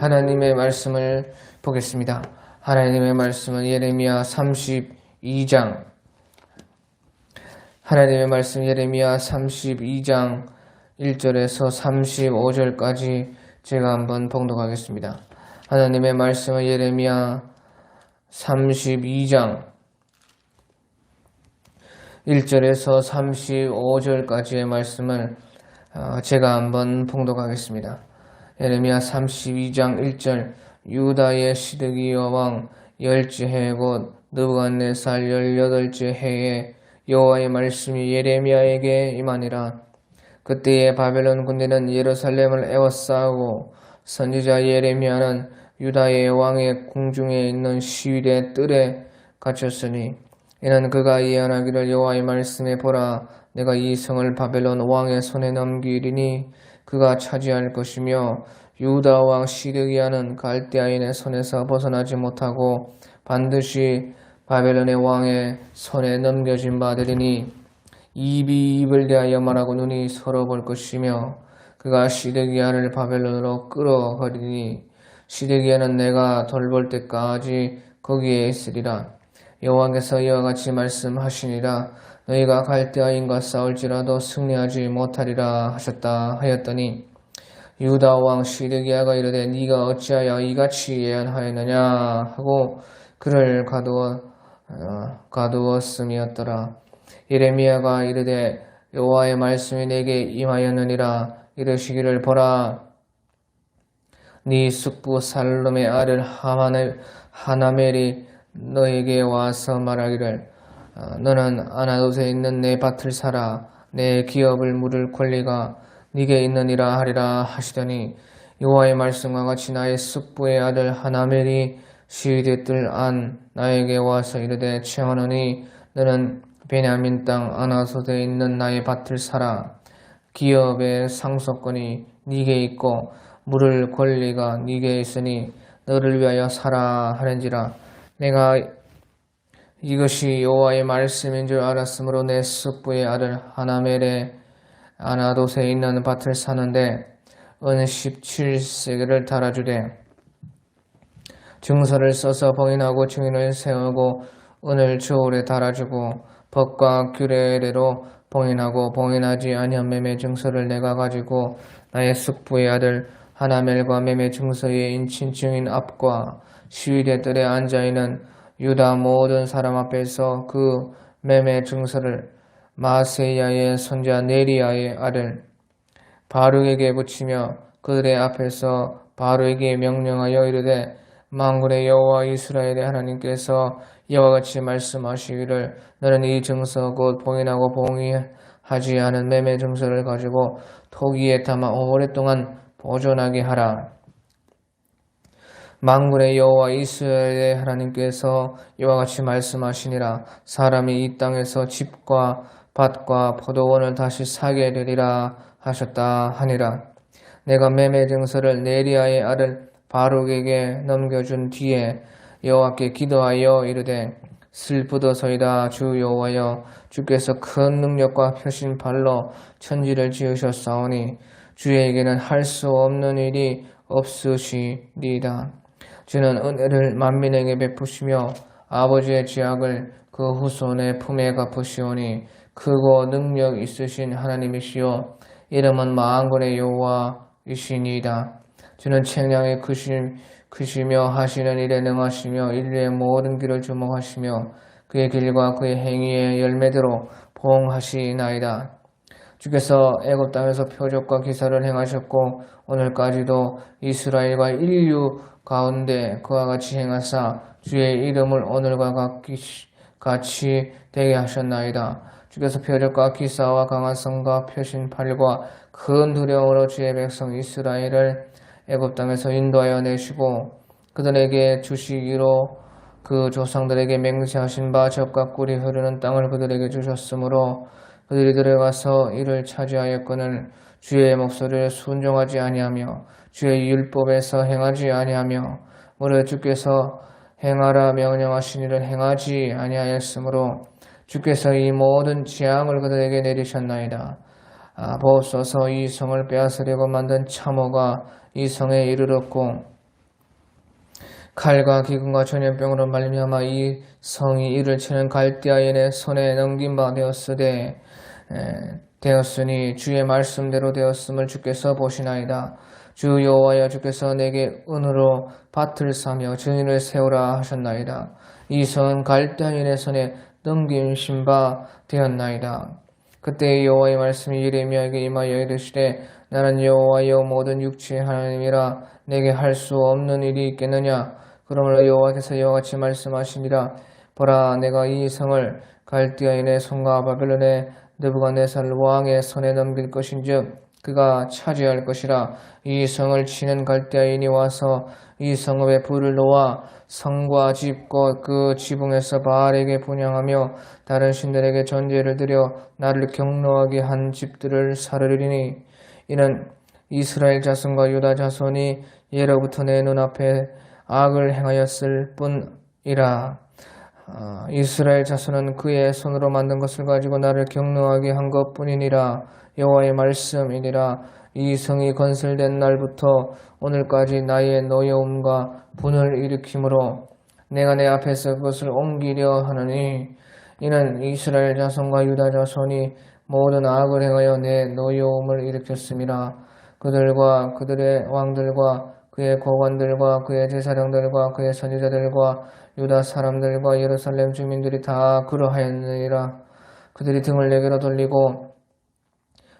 하나님의 말씀을 보겠습니다. 하나님의 말씀은 예레미야 32장. 하나님의 말씀 예레미야 32장 1절에서 35절까지 제가 한번 봉독하겠습니다. 하나님의 말씀은 예레미야 32장 1절에서 35절까지의 말씀을 제가 한번 봉독하겠습니다. 예레미야 32장 1절 유다의 시드기야 왕 10째 곧 느부갓네살 18째 해에 여호와의 말씀이 예레미야에게 임하니라. 그때에 바벨론 군대는 예루살렘을 에워싸고 선지자 예레미야는 유다의 왕의 궁중에 있는 시위대 뜰에 갇혔으니 이는 그가 예언하기를 여호와의 말씀에 보라 내가 이 성을 바벨론 왕의 손에 넘기리니 그가 차지할 것이며 유다 왕 시드기야는 갈대아인의 손에서 벗어나지 못하고 반드시 바벨론의 왕의 손에 넘겨진 바 되리니 입이 입을 대하여 말하고 눈이 서로 볼 것이며 그가 시드기야를 바벨론으로 끌어가리니 시드기야는 내가 돌볼 때까지 거기에 있으리라. 여호와께서 이와 같이 말씀하시니라. 너희가 갈대아인과 싸울지라도 승리하지 못하리라 하셨다 하였더니 유다 왕 시드기야가 이르되 네가 어찌하여 이같이 예언하였느냐 하고 그를 가두었음이었더라. 예레미야가 이르되 여호와의 말씀이 내게 임하였느니라. 이르시기를 보라 네 숙부 살룸의 아들 하나멜이 너에게 와서 말하기를 너는 아나돗에 있는 내 밭을 사라 내 기업을 물을 권리가 네게 있느니라 하리라 하시더니 여호와의 말씀과 같이 나의 숙부의 아들 하나멜이 시위대 뜰 안 나에게 와서 이르되 청하노니 너는 베냐민 땅 아나돗에 있는 나의 밭을 사라 기업의 상속권이 네게 있고 물을 권리가 네게 있으니 너를 위하여 사라 하는지라. 내가 이것이 여호와의 말씀인 줄 알았으므로 내 숙부의 아들 하나멜의 아나돗에 있는 밭을 사는데 은 17세겔을 달아주되 증서를 써서 봉인하고 증인을 세우고 은을 저울에 달아주고 법과 규례대로 봉인하고 봉인하지 아니한 매매 증서를 내가 가지고 나의 숙부의 아들 하나멜과 매매 증서의 인친 증인 앞과 시위대 뜰에 앉아있는 유다 모든 사람 앞에서 그 매매 증서를 마세야의 손자 네리야의 아들 바룩에게 붙이며 그들의 앞에서 바룩에게 명령하여 이르되 만군의 여호와 이스라엘의 하나님께서 이와 같이 말씀하시기를 너는 이 증서 곧 봉인하고 봉인하지 않은 매매 증서를 가지고 토기에 담아 오랫동안 보존하게 하라. 만군의 여호와 이스라엘의 하나님께서 이와 같이 말씀하시니라. 사람이 이 땅에서 집과 밭과 포도원을 다시 사게 되리라 하셨다 하니라. 내가 매매 증서를 네리야의 아들 바룩에게 넘겨준 뒤에 여호와께 기도하여 이르되 슬프도소이다 주 여호와여 주께서 큰 능력과 펴신 발로 천지를 지으셨사오니 주에게는 할 수 없는 일이 없으시리이다. 주는 은혜를 만민에게 베푸시며 아버지의 지약을 그 후손의 품에 갚으시오니 크고 능력 있으신 하나님이시요 이름은 만군의 여호와이시니이다. 주는 책량에 크시며 하시는 일에 능하시며 인류의 모든 길을 주목하시며 그의 길과 그의 행위의 열매대로 보응하시나이다. 주께서 애굽 땅에서 표적과 기사를 행하셨고 오늘까지도 이스라엘과 인류 가운데 그와 같이 행하사 주의 이름을 오늘과 같이 되게 하셨나이다. 주께서 표적과 기사와 강한 성과 펴신 팔과 큰 두려움으로 주의 백성 이스라엘을 애굽 땅에서 인도하여 내시고 그들에게 주시기로 그 조상들에게 맹세하신 바 젖과 꿀이 흐르는 땅을 그들에게 주셨으므로 그들이 들어가서 이를 차지하였거늘 주의 목소리를 순종하지 아니하며 주의 율법에서 행하지 아니하며 무릇 주께서 행하라 명령하신 일을 행하지 아니하였으므로 주께서 이 모든 재앙을 그들에게 내리셨나이다. 보소서 이 성을 빼앗으려고 만든 참호가 이 성에 이르렀고 칼과 기근과 전염병으로 말미암아 이 성이 이를 치는 갈대아인의 손에 넘긴 바 되었으니 주의 말씀대로 되었음을 주께서 보시나이다. 주 여호와여 주께서 내게 은으로 밭을 사며 증인을 세우라 하셨나이다. 이 성은 갈대아인의 손에 넘기신 바 되었나이다. 그때 여호와의 말씀이 예레미야에게 임하여 이르시되 나는 여호와여 모든 육체의 하나님이라 내게 할 수 없는 일이 있겠느냐. 그러므로 여호와께서 이와 같이 말씀하시니라. 보라 내가 이 성을 갈대아인의 손과 바벨론의 느부갓네살 왕의 손에 넘길 것인즉 그가 차지할 것이라. 이 성을 치는 갈대아인이 와서 이 성읍에 불을 놓아 성과 집 곧 그 지붕에서 바알에게 분향하며 다른 신들에게 전제를 드려 나를 경노하게 한 집들을 사르리니 이는 이스라엘 자손과 유다 자손이 예로부터 내 눈앞에 악을 행하였을 뿐이라. 이스라엘 자손은 그의 손으로 만든 것을 가지고 나를 경노하게 한 것뿐이니라. 여호와의 말씀이니라. 이 성이 건설된 날부터 오늘까지 나의 노여움과 분을 일으키므로 내가 내 앞에서 그것을 옮기려 하느니 이는 이스라엘 자손과 유다 자손이 모든 악을 행하여 내 노여움을 일으켰음이라. 그들과 그들의 왕들과 그의 고관들과 그의 제사장들과 그의 선지자들과 유다 사람들과 예루살렘 주민들이 다 그러하였느니라. 그들이 등을 내게로 돌리고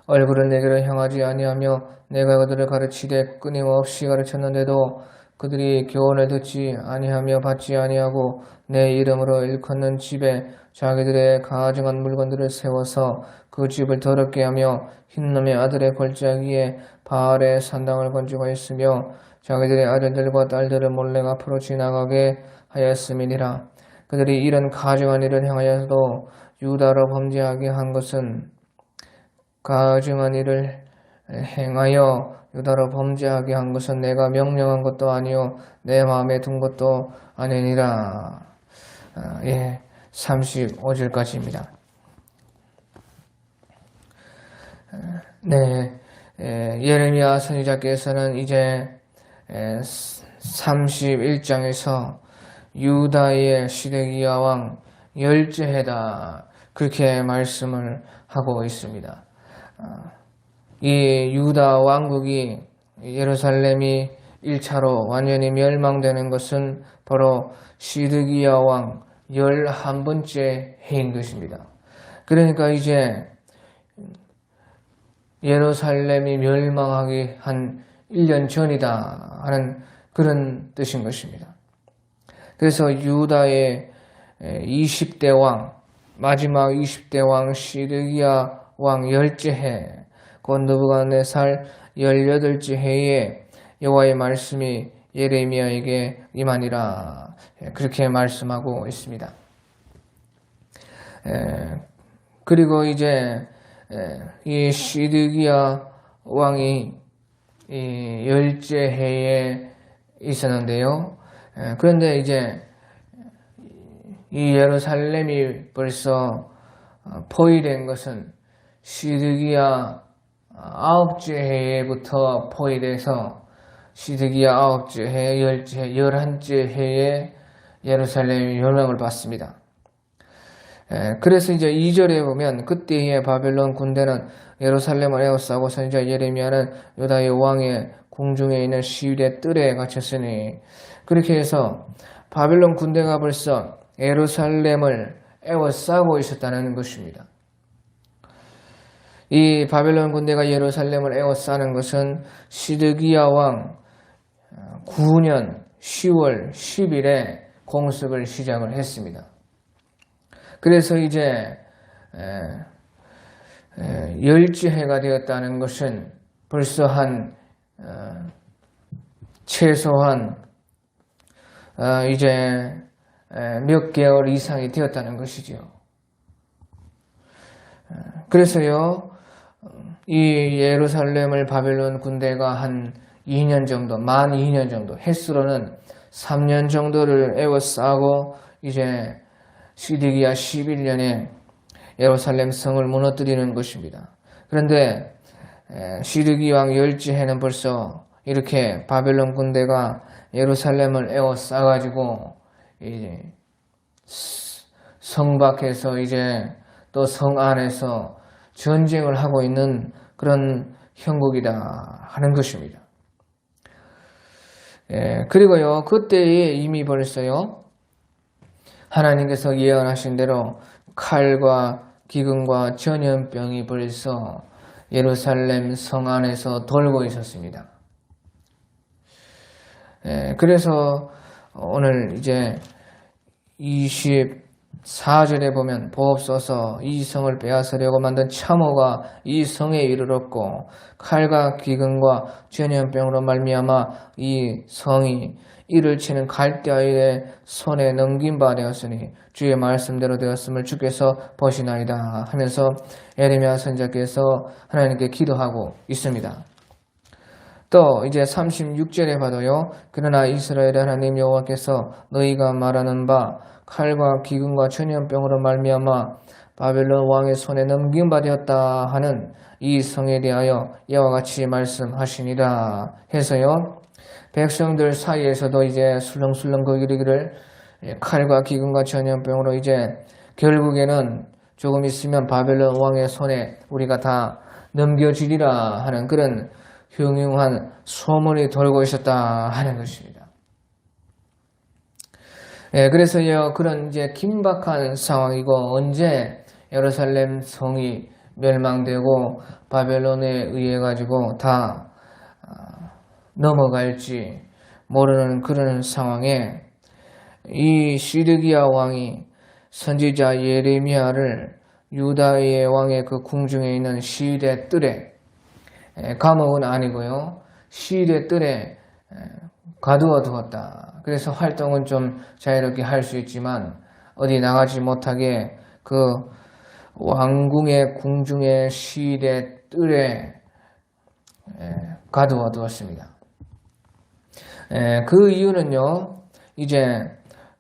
얼굴을 내게로 향하지 아니하며 내가 그들을 가르치되 끊임없이 가르쳤는데도 그들이 교훈을 듣지 아니하며 받지 아니하고 내 이름으로 일컫는 집에 자기들의 가증한 물건들을 세워서 그 집을 더럽게 하며 흰놈의 아들의 골짜기에 바알의 산당을 건지고 있으며 자기들의 아들들과 딸들을 몰래 앞으로 지나가게 하였음이니라. 그들이 이런 가증한 일을 행하여도 유다로 범죄하게 한 것은 가증한 일을 행하여 유다로 범죄하게 한 것은 내가 명령한 것도 아니요 내 마음에 둔 것도 아니니라. 35절까지입니다. 예레미야 선지자께서는 이제 31장에서 유다의 시드기야 왕 열재해다 그렇게 말씀을 하고 있습니다. 이 유다 왕국이 예루살렘이 1차로 완전히 멸망되는 것은 바로 시드기야 왕 11번째 해인 것입니다. 그러니까 이제 예루살렘이 멸망하기 한 1년 전이다 하는 그런 뜻인 것입니다. 그래서 유다의 20대 왕, 마지막 20대 왕 시드기야 왕 10째 곧 느부갓네살 18째 해에 여호와의 말씀이 예레미야에게 임하니라 그렇게 말씀하고 있습니다. 그리고 이제 이 시드기야 왕이 10째 해에 있었는데요. 그런데 이제 이 예루살렘이 벌써 포위된 것은 시드기야 9째 해부터 포위돼서 시드기야 9째 해, 10째 해, 11째 해에 예루살렘이 멸망을 받습니다. 그래서 이제 2절에 보면 그때의 바벨론 군대는 예루살렘을 에워싸고 선지자 예레미야는 유다의 왕의 궁중에 있는 시위대 뜰에 갇혔으니 그렇게 해서 바벨론 군대가 벌써 예루살렘을 에워싸고 있었다는 것입니다. 이 바벨론 군대가 예루살렘을 에워싸는 것은 시드기야 왕 9년 10월 10일에 공습을 시작을 했습니다. 그래서 이제 10째 해가 되었다는 것은 벌써 한 최소한 이제 몇 개월 이상이 되었다는 것이죠. 그래서요, 이 예루살렘을 바벨론 군대가 한 2년 정도, 만 2년 정도, 횟수로는 3년 정도를 에워싸고 이제 시드기야 11년에 예루살렘 성을 무너뜨리는 것입니다. 그런데 시드기야 왕 10째 해는 벌써 이렇게 바벨론 군대가 예루살렘을 에워싸가지고 이제 성 밖에서 이제 또 성 안에서 전쟁을 하고 있는 그런 형국이다 하는 것입니다. 그리고요, 그때에 이미 벌써요, 하나님께서 예언하신 대로 칼과 기근과 전염병이 벌써 예루살렘 성 안에서 돌고 있었습니다. 그래서 오늘 이제 24절에 보면 보옵소서 이 성을 빼앗으려고 만든 참호가 이 성에 이르렀고 칼과 기근과 전염병으로 말미암아 이 성이 이를 치는 갈대아이의 손에 넘긴 바 되었으니 주의 말씀대로 되었음을 주께서 보시나이다 하면서 예레미야 선지자께서 하나님께 기도하고 있습니다. 또 이제 36절에 봐도요. 그러나 이스라엘의 하나님 여호와께서 너희가 말하는 바 칼과 기근과 전염병으로 말미암아 바벨론 왕의 손에 넘긴 바 되었다 하는 이 성에 대하여 이와 같이 말씀하시니라 해서요. 백성들 사이에서도 이제 술렁술렁 거리기를 칼과 기근과 전염병으로 이제 결국에는 조금 있으면 바벨론 왕의 손에 우리가 다 넘겨지리라 하는 그런 흉흉한 소문이 돌고 있었다 하는 것입니다. 그래서요, 그런 이제 긴박한 상황이고 언제 예루살렘 성이 멸망되고 바벨론에 의해 가지고 다 넘어갈지 모르는 그런 상황에 이 시드기야 왕이 선지자 예레미야를 유다의 왕의 그 궁중에 있는 시대 뜰에, 감옥은 아니고요, 시대 뜰에 가두어 두었다. 그래서 활동은 좀 자유롭게 할 수 있지만 어디 나가지 못하게 그 왕궁의 궁중의 시대 뜰에 가두어 두었습니다. 그 이유는요, 이제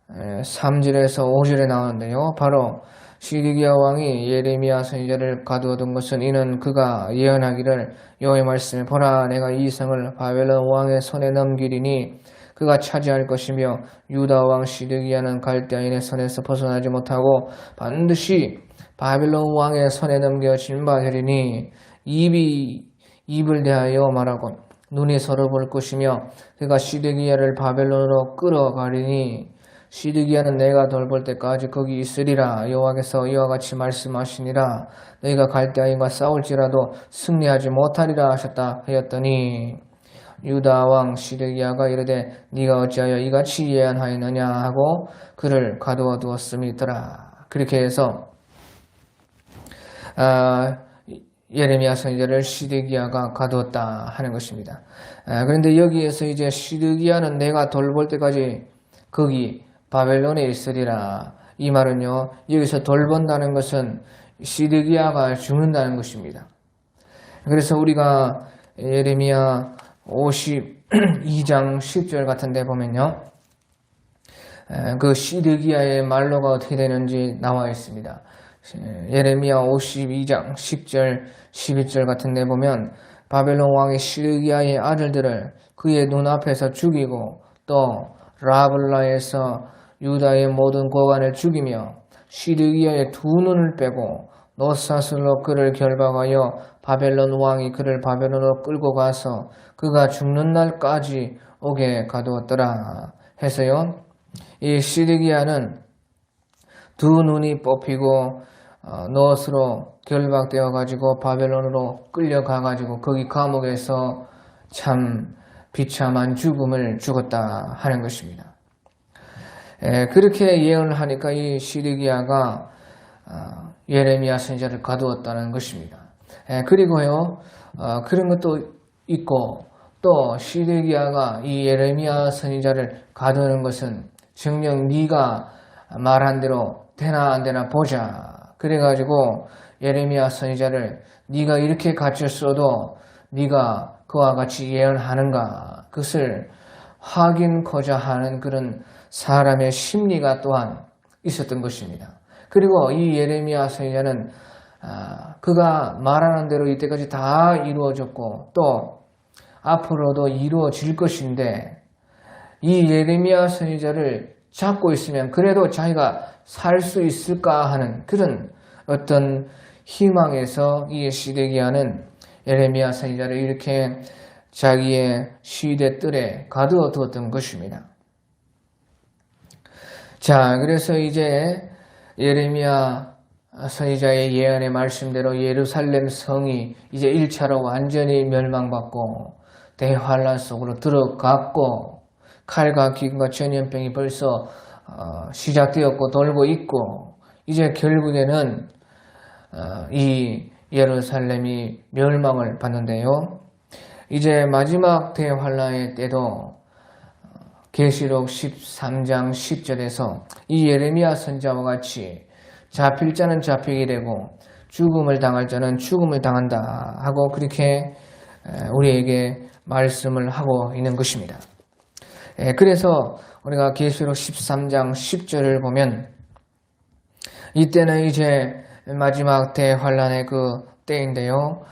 3절에서 5절에 나오는데요. 바로 시드기야 왕이 예레미야 선지자를 가두어둔 것은 이는 그가 예언하기를 여호와의 말씀에 보라 내가 이 성을 바벨론 왕의 손에 넘기리니 그가 차지할 것이며 유다 왕 시드기야는 갈대아인의 손에서 벗어나지 못하고 반드시 바벨론 왕의 손에 넘겨진 바 되리니 입을 대하여 말하고 눈이 서로 볼 것이며 그가 시드기야를 바벨론으로 끌어가리니 시드기야는 내가 돌볼 때까지 거기 있으리라. 여호와께서 이와 같이 말씀하시니라. 너희가 갈대아인과 싸울지라도 승리하지 못하리라 하셨다 하였더니 유다 왕 시드기야가 이르되 네가 어찌하여 이같이 예언하였느냐 하고 그를 가두어 두었음이더라. 그렇게 해서 예레미야 선지자를 시드기야가 가두었다 하는 것입니다. 그런데 여기에서 이제 시드기야는 내가 돌볼 때까지 거기 바벨론에 있으리라. 이 말은요, 여기서 돌본다는 것은 시드기야가 죽는다는 것입니다. 그래서 우리가 예레미야 52장 10절 같은 데 보면요, 그 시드기야의 말로가 어떻게 되는지 나와 있습니다. 예레미야 52장 10절 11절 같은 데 보면 바벨론 왕이 시드기야의 아들들을 그의 눈앞에서 죽이고 또 라블라에서 유다의 모든 고관을 죽이며 시드기야의 두 눈을 빼고 노사슬로 그를 결박하여 바벨론 왕이 그를 바벨론으로 끌고 가서 그가 죽는 날까지 오게 가두었더라 해서요. 이 시드기야는 두 눈이 뽑히고 노스로 결박되어 가지고 바벨론으로 끌려가 가지고 거기 감옥에서 참 비참한 죽음을 죽었다 하는 것입니다. 그렇게 예언을 하니까 이 시드기야가 예레미야 선지자를 가두었다는 것입니다. 그리고요, 그런 것도 있고 또 시드기야가 이 예레미야 선지자를 가두는 것은 정녕 네가 말한 대로 되나 안 되나 보자. 그래가지고 예레미야 선지자를 네가 이렇게 갇혔어도 네가 그와 같이 예언하는가 그것을 확인코자 하는 그런 사람의 심리가 또한 있었던 것입니다. 그리고 이 예레미야 선지자는 그가 말하는 대로 이때까지 다 이루어졌고 또 앞으로도 이루어질 것인데 이 예레미야 선지자를 잡고 있으면 그래도 자기가 살 수 있을까 하는 그런 어떤 희망에서 이 시드기야는 예레미야 선지자를 이렇게 자기의 시대 뜰에 가두어 두었던 것입니다. 자, 그래서 이제 예레미야 선지자의 예언의 말씀대로 예루살렘 성이 이제 1차로 완전히 멸망받고 대환란 속으로 들어갔고 칼과 기근과 전염병이 벌써 시작되었고 돌고 있고 이제 결국에는 이 예루살렘이 멸망을 받는데요. 이제 마지막 대환란의 때도 계시록 13장 10절에서 이 예레미야 선지자와 같이 잡힐 자는 잡히게 되고 죽음을 당할 자는 죽음을 당한다 하고 그렇게 우리에게 말씀을 하고 있는 것입니다. 그래서 우리가 계시록 13장 10절을 보면 이때는 이제 마지막 대환란의 그 때인데요.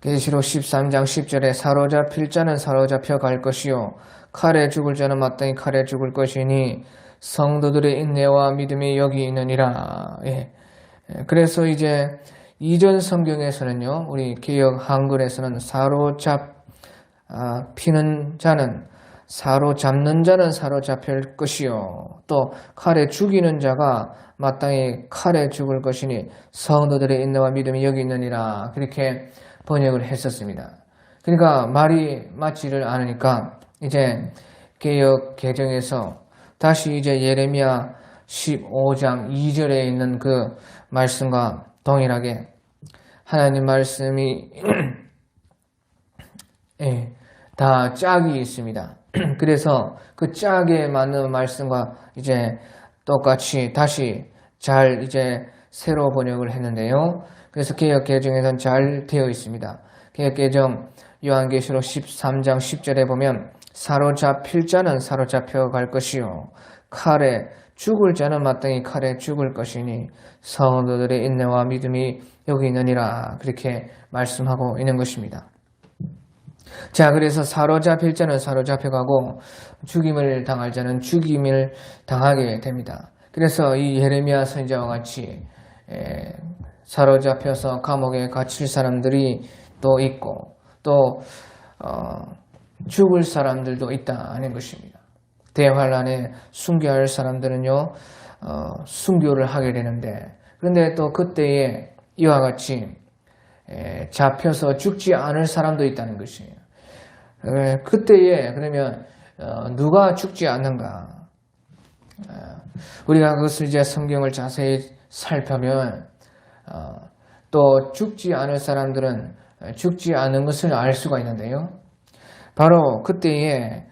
계시록 13장 10절에 사로잡힐 자는 사로잡혀 갈 것이요 칼에 죽을 자는 마땅히 칼에 죽을 것이니 성도들의 인내와 믿음이 여기 있느니라. 그래서 이제 이전 성경에서는요, 우리 개역 한글에서는 사로잡히는 자는 사로잡는 자는 사로잡힐 것이요 또 칼에 죽이는 자가 마땅히 칼에 죽을 것이니 성도들의 인내와 믿음이 여기 있느니라. 그렇게 번역을 했었습니다. 그러니까 말이 맞지를 않으니까 이제 개역 개정에서 다시 이제 예레미야 15장 2절에 있는 그 말씀과 동일하게 하나님 말씀이 다 짝이 있습니다. 그래서 그 짝에 맞는 말씀과 이제 똑같이 다시 잘 이제 새로 번역을 했는데요. 그래서 개역 개정에서는 잘 되어 있습니다. 개역 개정 요한계시록 13장 10절에 보면 사로잡힐 자는 사로잡혀 갈 것이요 칼에 죽을 자는 마땅히 칼에 죽을 것이니 성도들의 인내와 믿음이 여기 있느니라. 그렇게 말씀하고 있는 것입니다. 자, 그래서 사로잡힐 자는 사로잡혀가고 죽임을 당할 자는 죽임을 당하게 됩니다. 그래서 이 예레미야 선지자와 같이 사로잡혀서 감옥에 갇힐 사람들이 또 있고 또 죽을 사람들도 있다는 것입니다. 대환란에 순교할 사람들은요 순교를 하게 되는데 그런데 또 그때에 이와 같이 잡혀서 죽지 않을 사람도 있다는 것이에요. 그때에 그러면 누가 죽지 않는가? 우리가 그것을 이제 성경을 자세히 살펴보면 또 죽지 않을 사람들은 죽지 않은 것을 알 수가 있는데요. 바로 그때에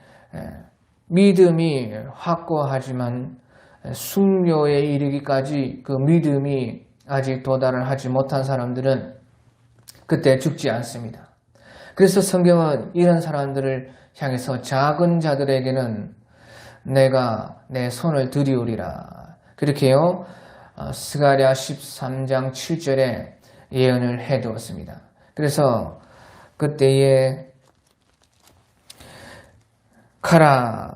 믿음이 확고하지만 순교에 이르기까지 그 믿음이 아직 도달을 하지 못한 사람들은 그때 죽지 않습니다. 그래서 성경은 이런 사람들을 향해서 작은 자들에게는 내가 내 손을 들이우리라. 그렇게요. 스가랴 13장 7절에 예언을 해두었습니다. 그래서 그때에 가라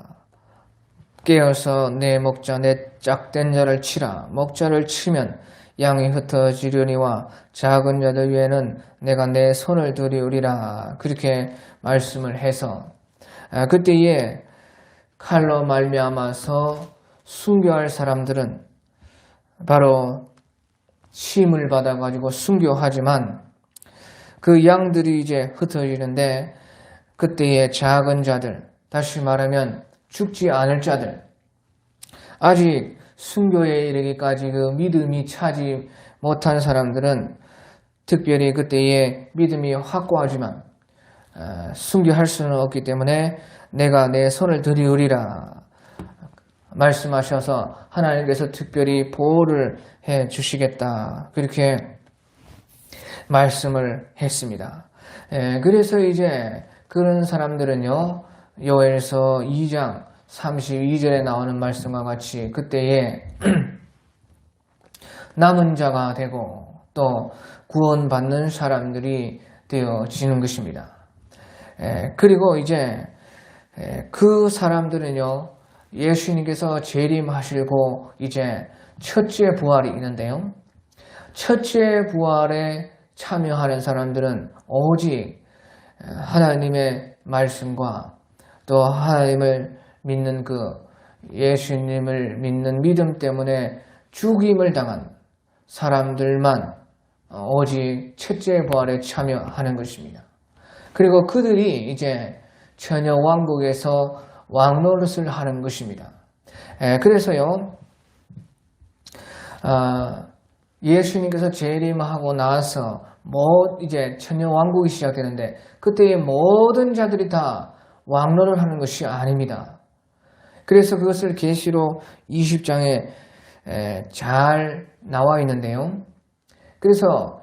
깨어서 내 목자 내 짝된 자를 치라. 목자를 치면 양이 흩어지려니와 작은 자들 위에는 내가 내 손을 들이우리라. 그렇게 말씀을 해서 그때에 칼로 말미암아서 순교할 사람들은 바로 침을 받아가지고 순교하지만 그 양들이 이제 흩어지는데 그때의 작은 자들, 다시 말하면 죽지 않을 자들, 아직 순교에 이르기까지 그 믿음이 차지 못한 사람들은 특별히 그때의 믿음이 확고하지만 순교할 수는 없기 때문에 내가 내 손을 들이우리라 말씀하셔서 하나님께서 특별히 보호를 해 주시겠다 그렇게 말씀을 했습니다. 그래서 이제 그런 사람들은요 요엘서 2장 32절에 나오는 말씀과 같이 그때에 남은 자가 되고 또 구원받는 사람들이 되어지는 것입니다. 그리고 이제 그 사람들은요, 예수님께서 재림하시고 이제 첫째 부활이 있는데요. 첫째 부활에 참여하는 사람들은 오직 하나님의 말씀과 또 하나님을 믿는 예수님을 믿는 믿음 때문에 죽임을 당한 사람들만 오직 첫째 부활에 참여하는 것입니다. 그리고 그들이 이제 천여 왕국에서 왕노릇을 하는 것입니다. 그래서요, 예수님께서 재림하고 나서 이제 천여 왕국이 시작되는데 그때의 모든 자들이 다 왕노를 하는 것이 아닙니다. 그래서 그것을 계시록 20장에 잘 나와 있는데요. 그래서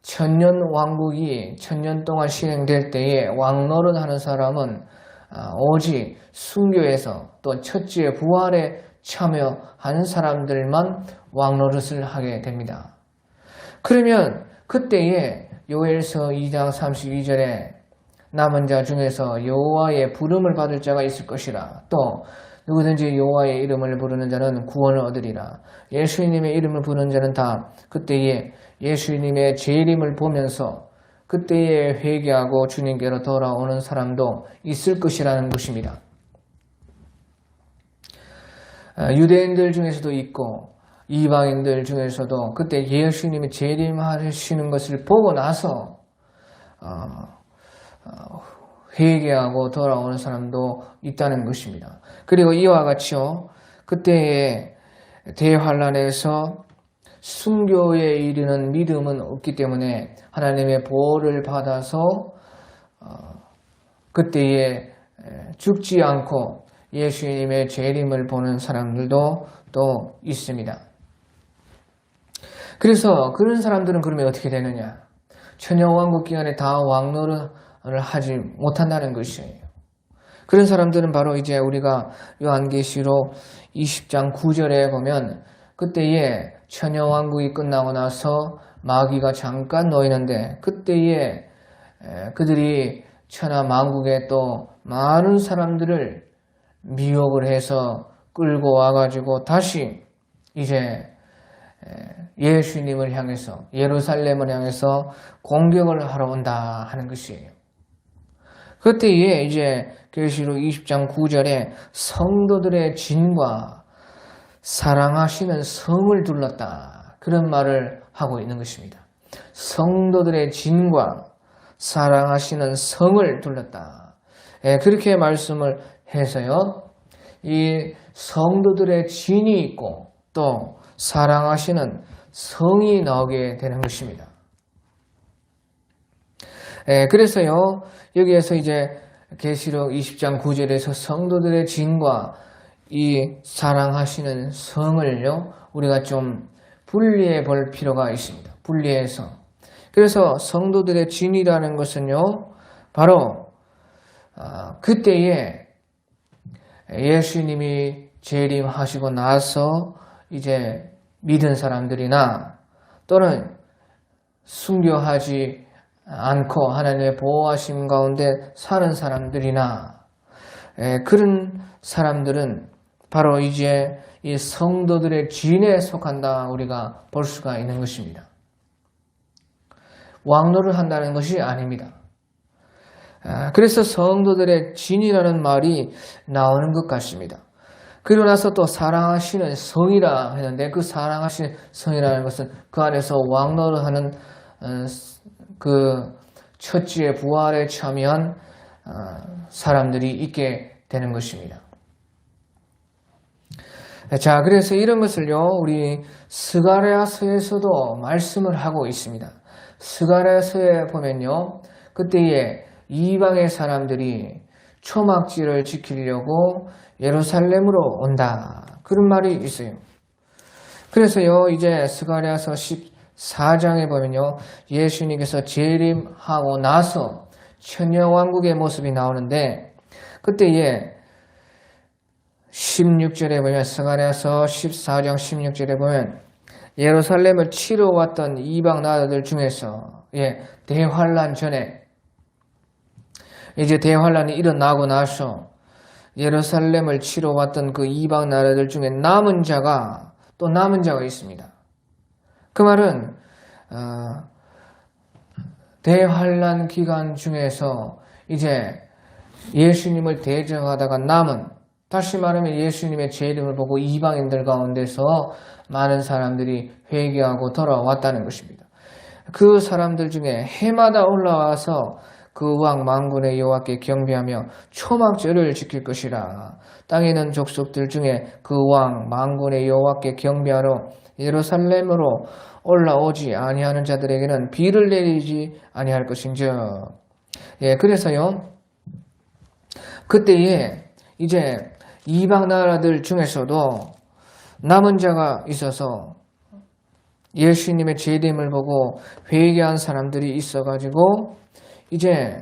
천년 왕국이 천년 동안 실행될 때에 왕노릇 하는 사람은 오직 순교에서 또 첫째 부활에 참여한 사람들만 왕노릇을 하게 됩니다. 그러면 그때에 요엘서 2장 32절에 남은 자 중에서 여호와의 부름을 받을 자가 있을 것이라. 또 누구든지 여호와의 이름을 부르는 자는 구원을 얻으리라. 예수님의 이름을 부르는 자는 다 그때에 예수님의 재림을 보면서 그때에 회개하고 주님께로 돌아오는 사람도 있을 것이라는 것입니다. 유대인들 중에서도 있고 이방인들 중에서도 그때 예수님이 재림하시는 것을 보고 나서 회개하고 돌아오는 사람도 있다는 것입니다. 그리고 이와 같이요, 그때의 대환란에서 순교에 이르는 믿음은 없기 때문에 하나님의 보호를 받아서 그때에 죽지 않고 예수님의 재림을 보는 사람들도 또 있습니다. 그래서 그런 사람들은 그러면 어떻게 되느냐? 천여왕국 기간에 다 왕노릇을 하지 못한다는 것이에요. 그런 사람들은 바로 이제 우리가 요한계시록 20장 9절에 보면 그때에 천여왕국이 끝나고 나서 마귀가 잠깐 놓이는데 그때에 그들이 천하 만국에 또 많은 사람들을 미혹을 해서 끌고 와가지고 다시 이제 예수님을 향해서 예루살렘을 향해서 공격을 하러 온다 하는 것이에요. 그때에 이제 계시록 20장 9절에 성도들의 진과 사랑하시는 성을 둘렀다 그런 말을 하고 있는 것입니다. 성도들의 진과 사랑하시는 성을 둘렀다. 그렇게 말씀을 해서요, 이 성도들의 진이 있고 또 사랑하시는 성이 나오게 되는 것입니다. 그래서요, 여기에서 이제 계시록 20장 9절에서 성도들의 진과 이 사랑하시는 성을요, 우리가 좀 분리해 볼 필요가 있습니다. 분리해서. 그래서 성도들의 진이라는 것은요, 바로 그때에 예수님이 재림하시고 나서 이제 믿은 사람들이나 또는 순교하지 않고 하나님의 보호하심 가운데 사는 사람들이나 그런 사람들은 바로 이제 이 성도들의 진에 속한다 우리가 볼 수가 있는 것입니다. 왕노를 한다는 것이 아닙니다. 그래서 성도들의 진이라는 말이 나오는 것 같습니다. 그리고 나서 또 사랑하시는 성이라 했는데 그 사랑하시는 성이라는 것은 그 안에서 왕노를 하는 그 첫째 부활에 참여한 사람들이 있게 되는 것입니다. 자, 그래서 이런 것을요, 우리 스가랴서에서도 말씀을 하고 있습니다. 스가랴서에 보면요, 그때에 이방의 사람들이 초막지를 지키려고 예루살렘으로 온다. 그런 말이 있어요. 그래서요, 이제 스가랴서 14장에 보면요, 예수님께서 재림하고 나서 천여왕국의 모습이 나오는데 그때에 16절에 보면 스가랴서 14장 16절에 보면 예루살렘을 치러 왔던 이방 나라들 중에서 대환란 전에 이제 대환란이 일어나고 나서 예루살렘을 치러 왔던 그 이방 나라들 중에 남은 자가 있습니다. 그 말은 대환란 기간 중에서 이제 예수님을 대적하다가 다시 말하면 예수님의 재림을 보고 이방인들 가운데서 많은 사람들이 회개하고 돌아왔다는 것입니다. 그 사람들 중에 해마다 올라와서 그 왕 만군의 여호와께 경배하며 초막절을 지킬 것이라. 땅에 있는 족속들 중에 그 왕 만군의 여호와께 경배하러 예루살렘으로 올라오지 아니하는 자들에게는 비를 내리지 아니할 것인즉. 그래서요, 그때에 이제 이방 나라들 중에서도 남은 자가 있어서 예수님의 재림을 보고 회개한 사람들이 있어가지고 이제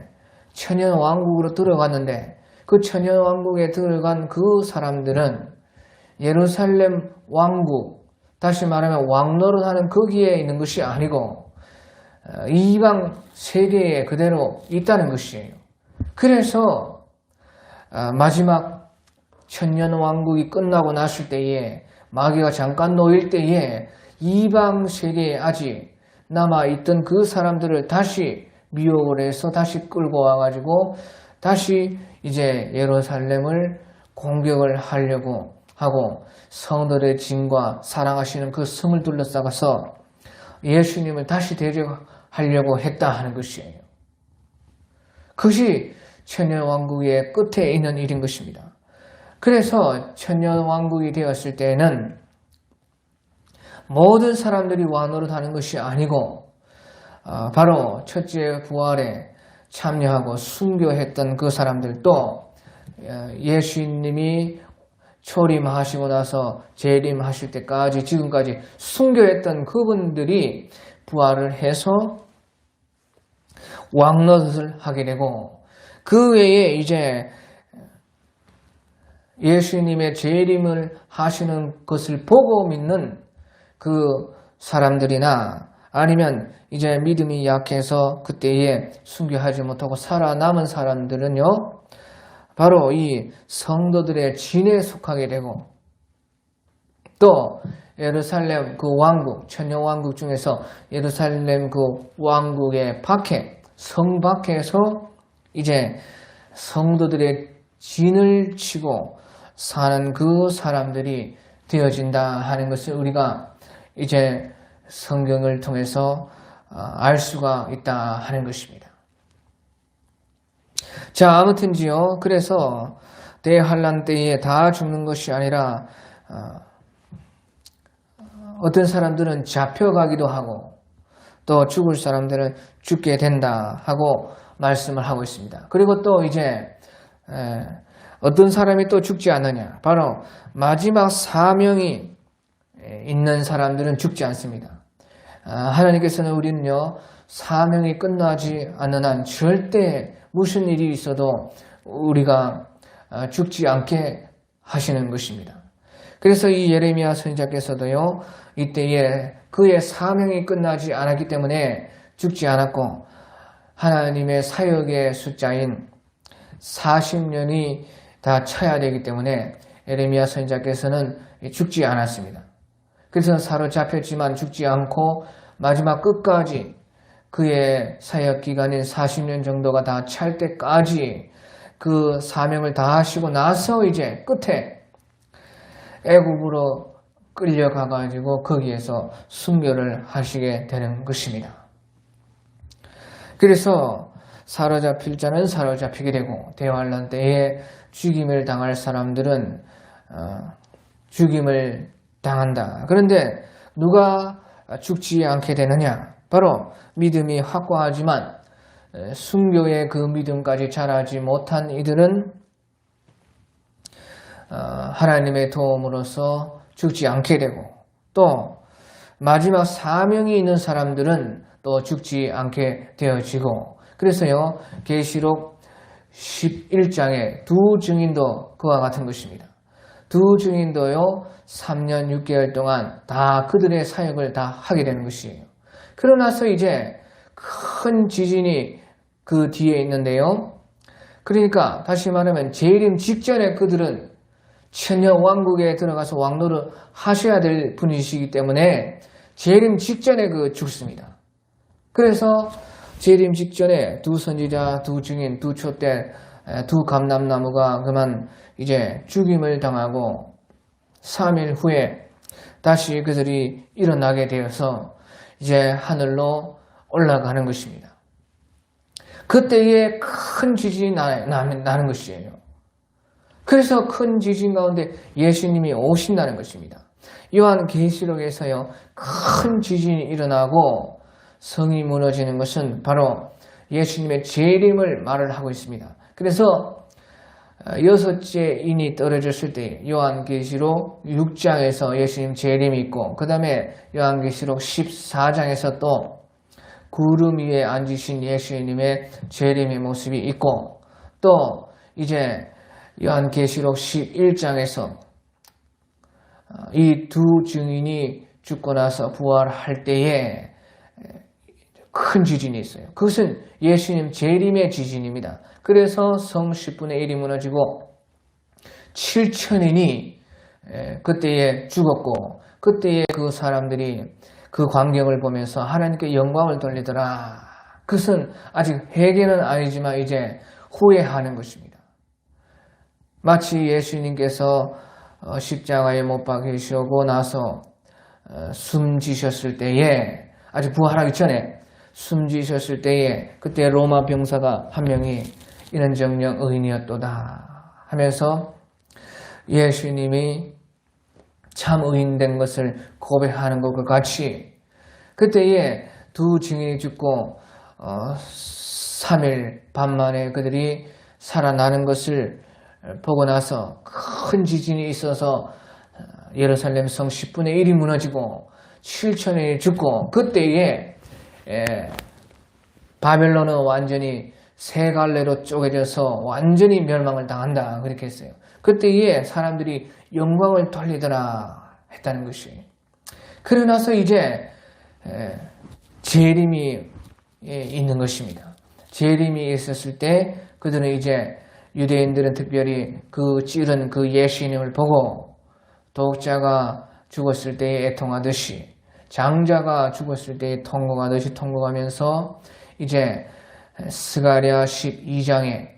천년왕국으로 들어갔는데, 그 천년왕국에 들어간 그 사람들은 예루살렘 왕국, 다시 말하면 왕노릇하는 거기에 있는 것이 아니고 이방 세계에 그대로 있다는 것이에요. 그래서 마지막 천년왕국이 끝나고 났을 때에, 마귀가 잠깐 놓일 때에 이방 세계에 아직 남아있던 그 사람들을 다시 미혹을 해서 다시 끌고 와가지고 다시 이제 예루살렘을 공격을 하려고 하고 성도들의 진과 사랑하시는 그 성을 둘러싸가서 예수님을 다시 대적하려고 했다 하는 것이에요. 그것이 천년왕국의 끝에 있는 일인 것입니다. 그래서 천년왕국이 되었을 때에는 모든 사람들이 왕노릇하는 것이 아니고 바로 첫째 부활에 참여하고 순교했던 그 사람들도 예수님이 초림하시고 나서 재림하실 때까지 지금까지 순교했던 그분들이 부활을 해서 왕노릇을 하게 되고, 그 외에 이제 예수님의 재림을 하시는 것을 보고 믿는 그 사람들이나 아니면 이제 믿음이 약해서 그때에 순교하지 못하고 살아남은 사람들은요, 바로 이 성도들의 진에 속하게 되고, 또 예루살렘 그 왕국, 천년왕국 중에서 예루살렘 그 왕국의 밖에, 성 밖에서 이제 성도들의 진을 치고 사는 그 사람들이 되어진다 하는 것을 우리가 이제 성경을 통해서 알 수가 있다 하는 것입니다. 자, 아무튼지요, 그래서 대환란 때에 다 죽는 것이 아니라 어떤 사람들은 잡혀가기도 하고 또 죽을 사람들은 죽게 된다 하고 말씀을 하고 있습니다. 그리고 또 이제 어떤 사람이 또 죽지 않느냐, 바로 마지막 사명이 있는 사람들은 죽지 않습니다. 하나님께서는 우리는요, 사명이 끝나지 않는 한 절대 무슨 일이 있어도 우리가 죽지 않게 하시는 것입니다. 그래서 이 예레미야 선지자께서도요, 이때에 그의 사명이 끝나지 않았기 때문에 죽지 않았고, 하나님의 사역의 숫자인 40년이 다 차야 되기 때문에 예레미야 선지자께서는 죽지 않았습니다. 그래서 사로잡혔지만 죽지 않고 마지막 끝까지 그의 사역 기간인 40년 정도가 다 찰 때까지 그 사명을 다 하시고 나서 이제 끝에 애굽으로 끌려가가지고 거기에서 순교를 하시게 되는 것입니다. 그래서 사로잡힐 자는 사로잡히게 되고, 대환란 때에 죽임을 당할 사람들은 죽임을 당한다. 그런데 누가 죽지 않게 되느냐? 바로 믿음이 확고하지만 순교의 그 믿음까지 자라지 못한 이들은 하나님의 도움으로서 죽지 않게 되고, 또 마지막 사명이 있는 사람들은 또 죽지 않게 되어지고, 그래서요, 계시록 11장의 두 증인도 그와 같은 것입니다. 두 증인도요, 3년 6개월 동안 다 그들의 사역을 다 하게 되는 것이에요. 그러나서 이제 큰 지진이 그 뒤에 있는데요, 그러니까 다시 말하면 재림 직전에 그들은 천녀 왕국에 들어가서 왕노를 하셔야 될 분이시기 때문에 재림 직전에 죽습니다. 그래서 재림 직전에 두 선지자, 두 증인, 두 촛대, 두 감람나무가 그만 이제 죽임을 당하고 3일 후에 다시 그들이 일어나게 되어서 이제 하늘로 올라가는 것입니다. 그때에 큰 지진이 나는 것이에요. 그래서 큰 지진 가운데 예수님이 오신다는 것입니다. 요한계시록에서요, 큰 지진이 일어나고 성이 무너지는 것은 바로 예수님의 재림을 말을 하고 있습니다. 그래서 6째 인이 떨어졌을 때 요한계시록 6장에서 예수님 재림이 있고, 그 다음에 요한계시록 14장에서 또 구름 위에 앉으신 예수님의 재림의 모습이 있고, 또 이제 요한계시록 11장에서 이 두 증인이 죽고 나서 부활할 때에 큰 지진이 있어요. 그것은 예수님 재림의 지진입니다. 그래서 성 10분의 1이 무너지고 7천인이 그때에 죽었고, 그때에 그 사람들이 그 광경을 보면서 하나님께 영광을 돌리더라. 그것은 아직 회개는 아니지만 이제 후회하는 것입니다. 마치 예수님께서 십자가에 못 박히시고 나서 숨지셨을 때에, 아직 부활하기 전에 숨지셨을 때에 그때 로마 병사가 한 명이 이런 정령 의인이었도다 하면서 예수님이 참 의인된 것을 고백하는 것과 같이 그때에 두 증인이 죽고 3일 반 만에 그들이 살아나는 것을 보고 나서 큰 지진이 있어서 예루살렘 성 10분의 1이 무너지고 7천인이 죽고, 그때에 바벨론은 완전히 세 갈래로 쪼개져서 완전히 멸망을 당한다, 그렇게 했어요. 그때에 사람들이 영광을 돌리더라 했다는 것이. 그러고 나서 이제 재림이 있는 것입니다. 재림이 있었을 때 그들은 이제 유대인들은 특별히 그 찌른 그 예수님을 보고 독자가 죽었을 때에 애통하듯이, 장자가 죽었을 때에 통곡하듯이 통곡하면서 이제 스가랴 12장에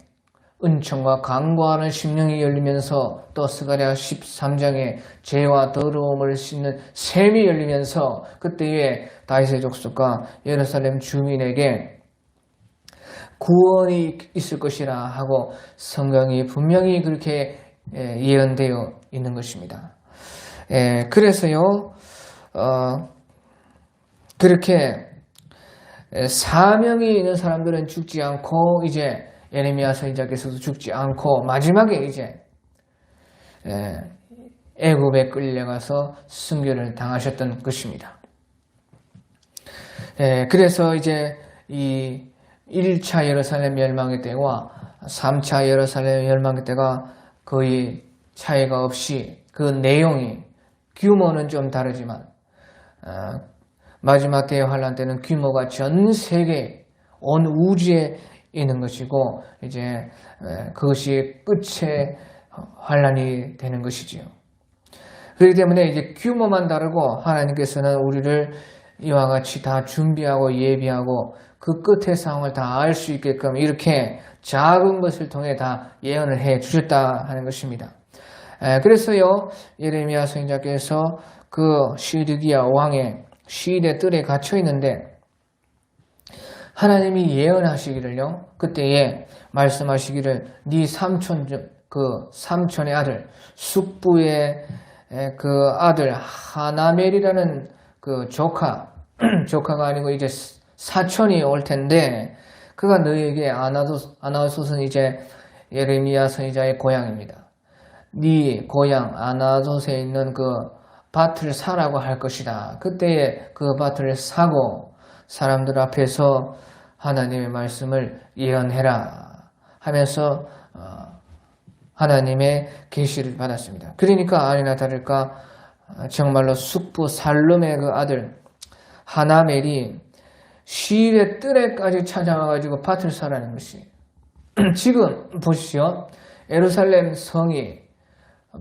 은총과 강구하는 심령이 열리면서, 또 스가랴 13장에 죄와 더러움을 씻는 샘이 열리면서 그때에 다윗의 족속과 예루살렘 주민에게 구원이 있을 것이라 하고 성경이 분명히 그렇게 예언되어 있는 것입니다. 그래서요, 그렇게 사명이 있는 사람들은 죽지 않고, 이제 예레미야 선지자께서도 죽지 않고 마지막에 이제 애굽에 끌려가서 순교를 당하셨던 것입니다. 그래서 이제 이 1차 예루살렘 멸망의 때와 3차 예루살렘 멸망의 때가 거의 차이가 없이, 그 내용이 규모는 좀 다르지만 마지막 대환란 때는 규모가 전 세계 온 우주에 있는 것이고, 이제 그것이 끝의 환란이 되는 것이지요. 그렇기 때문에 이제 규모만 다르고 하나님께서는 우리를 이와 같이 다 준비하고 예비하고 그 끝의 상황을 다 알 수 있게끔 이렇게 작은 것을 통해 다 예언을 해 주셨다 하는 것입니다. 그래서요, 예레미야 선지자께서 그 시드기야 왕의 시대 뜰에 갇혀 있는데 하나님이 예언하시기를요, 그때에 말씀하시기를 네 삼촌의 아들 숙부의 그 아들 하나멜이라는 그 조카가 아니고 이제 사촌이 올 텐데 그가 너에게 아나돗은 이제 예레미야 선지자의 고향입니다. 네 고향 아나돗에 있는 그 밭을 사라고 할 것이다. 그때에 그 밭을 사고 사람들 앞에서 하나님의 말씀을 예언해라 하면서 하나님의 계시를 받았습니다. 그러니까 아니나 다를까 정말로 숙부 살룸의 그 아들 하나멜이 시일의 뜰에까지 찾아와가지고 밭을 사라는 것이, 지금 보시죠. 예루살렘 성이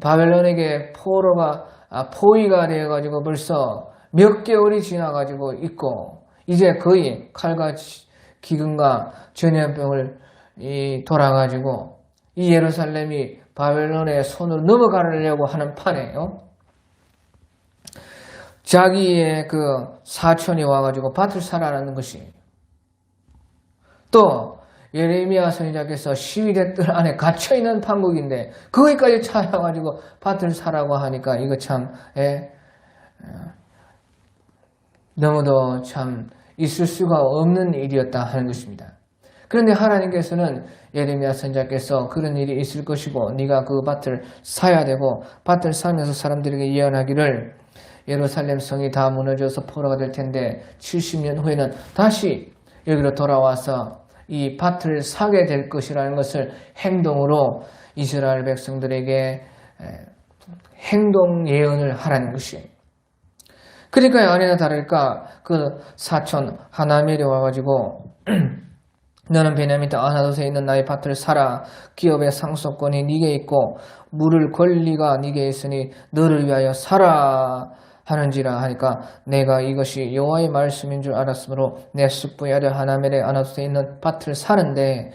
바벨론에게 포위가 되어가지고 벌써 몇 개월이 지나가지고 있고, 이제 거의 칼과 기근과 전염병을 돌아가지고 이 예루살렘이 바벨론의 손으로 넘어가려고 하는 판이에요. 자기의 그 사촌이 와가지고 밭을 사라는 것이, 또 예레미야 선지자께서 시위대 뜰 안에 갇혀있는 판국인데 거기까지 찾아가지고 밭을 사라고 하니까 이거 참 너무도 참 있을 수가 없는 일이었다 하는 것입니다. 그런데 하나님께서는 예레미야 선지자께서 그런 일이 있을 것이고 네가 그 밭을 사야 되고, 밭을 사면서 사람들에게 예언하기를 예루살렘 성이 다 무너져서 포로가 될 텐데 70년 후에는 다시 여기로 돌아와서 이 밭을 사게 될 것이라는 것을 행동으로 이스라엘 백성들에게 행동 예언을 하라는 것이에요. 그러니까 아니나 다를까 그 사촌 하나멜이 와가지고 너는 베냐민 땅 아나돗에 있는 나의 밭을 사라. 기업의 상속권이 네게 있고 물을 권리가 네게 있으니 너를 위하여 사라 하는지라 하니까 내가 이것이 여호와의 말씀인 줄 알았으므로 내 숙부의 아들 하나멜의 아나돗에 있는 밭을 사는데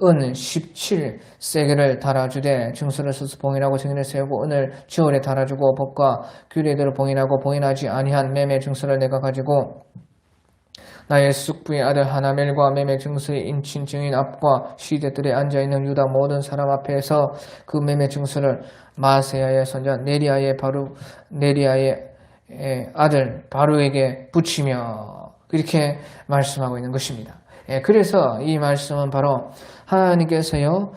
은 17세겔을 달아주되 증서를 써서 봉인하고 증인을 세우고 은을 저울에 달아주고 법과 규례대로 봉인하고 봉인하지 아니한 매매 증서를 내가 가지고 나의 숙부의 아들 하나멜과 매매 증서의 인친 증인 앞과 시대들에 앉아있는 유다 모든 사람 앞에서 그 매매 증서를 마세야의 손자 네리아의 아들 바루에게 붙이며 그렇게 말씀하고 있는 것입니다. 그래서 이 말씀은 바로 하나님께서요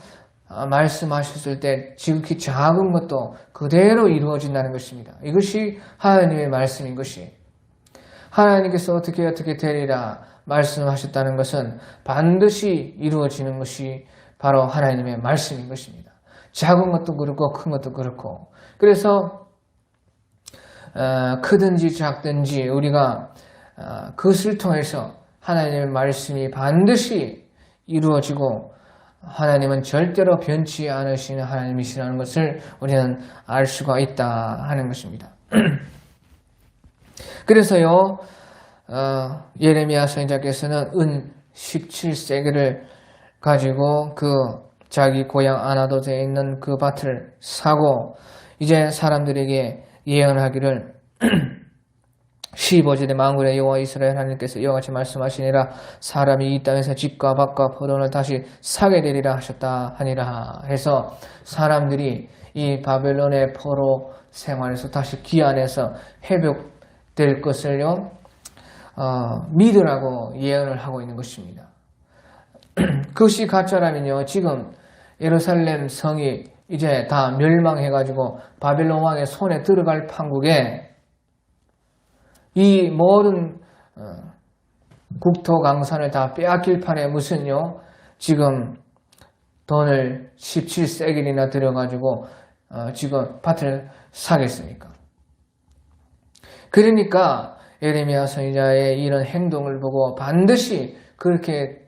말씀하셨을 때 지극히 작은 것도 그대로 이루어진다는 것입니다. 이것이 하나님의 말씀인 것이, 하나님께서 어떻게 되리라 말씀하셨다는 것은 반드시 이루어지는 것이 바로 하나님의 말씀인 것입니다. 작은 것도 그렇고 큰 것도 그렇고, 그래서 크든지 작든지 우리가 그것을 통해서 하나님의 말씀이 반드시 이루어지고 하나님은 절대로 변치 않으시는 하나님이시라는 것을 우리는 알 수가 있다 하는 것입니다. 그래서요 예레미야 선지자께서는 은 17세겔을 가지고 그 자기 고향 아나돗에 있는 그 밭을 사고 이제 사람들에게 예언하기를 15절에 만군의 여호와 이스라엘 하나님께서 이와 같이 말씀하시니라 사람이 이 땅에서 집과 밭과 포도원을 다시 사게 되리라 하셨다 하니라 해서 사람들이 이 바벨론의 포로 생활에서 다시 귀환해서 회복될 것을요 믿으라고 예언을 하고 있는 것입니다. 그것이 가짜라면요 지금 예루살렘 성이 이제 다 멸망해가지고 바벨론 왕의 손에 들어갈 판국에 이 모든 국토 강산을 다 빼앗길 판에 무슨요 지금 돈을 17세겔이나 들여가지고 지금 밭을 사겠습니까? 그러니까 예레미야 선지자의 이런 행동을 보고 반드시 그렇게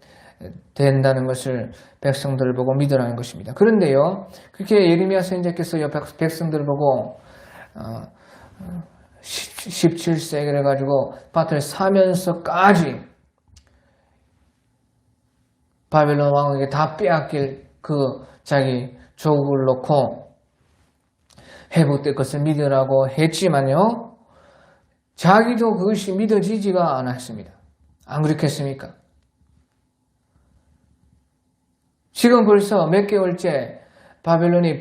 된다는 것을 백성들을 보고 믿으라는 것입니다. 그런데요 그렇게 예레미야 선지자께서 백성들을 보고 17세기를 가지고 밭을 사면서까지 바벨론 왕에게 다 빼앗길 그 자기 조국을 놓고 회복될 것을 믿으라고 했지만요 자기도 그것이 믿어지지가 않았습니다. 안 그렇겠습니까? 지금 벌써 몇 개월째 바벨론이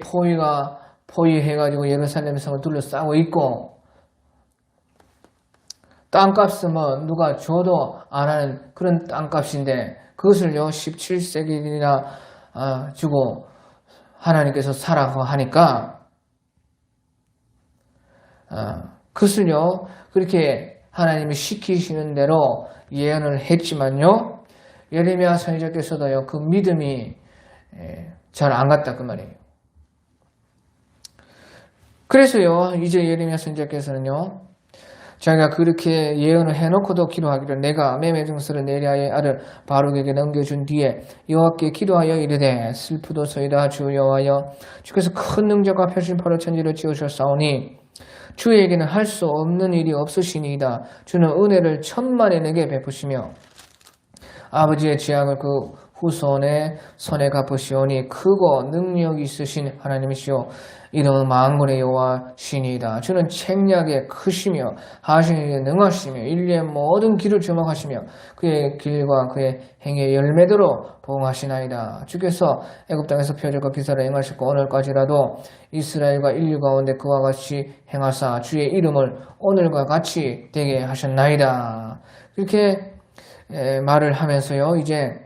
포위해가지고 예루살렘 성을 둘러싸고 있고 땅값은 뭐 누가 줘도 안 하는 그런 땅값인데 그것을요 17세겔이나 주고 하나님께서 사라고 하니까 그것을요 그렇게 하나님이 시키시는 대로 예언을 했지만요 예레미야 선지자께서도요 그 믿음이 잘 안 갔다 그 말이에요. 그래서요 이제 예레미야 선지자께서는요 자기가 그렇게 예언을 해놓고도 기도하기를 내가 매매 증서를 내리하여 아를 바룩에게 넘겨준 뒤에 여호와께 기도하여 이르되 슬프도소이다 주 여호와여 주께서 큰 능력과 표심파로 천지를 지으셨사오니 주에게는 할 수 없는 일이 없으시니이다. 주는 은혜를 천만에 내게 베푸시며 아버지의 지약을 그 후손의 손에 갚으시오니 크고 능력이 있으신 하나님이시오 이름은 만군의 여호와시니이다. 주는 책략에 크시며 하시는 일에 능하시며 인류의 모든 길을 주목하시며 그의 길과 그의 행위의 열매대로 보응하시나이다. 주께서 애굽 땅에서 표적과 기사를 행하셨고 오늘까지라도 이스라엘과 인류 가운데 그와 같이 행하사 주의 이름을 오늘과 같이 되게 하셨나이다. 이렇게 말을 하면서요. 이제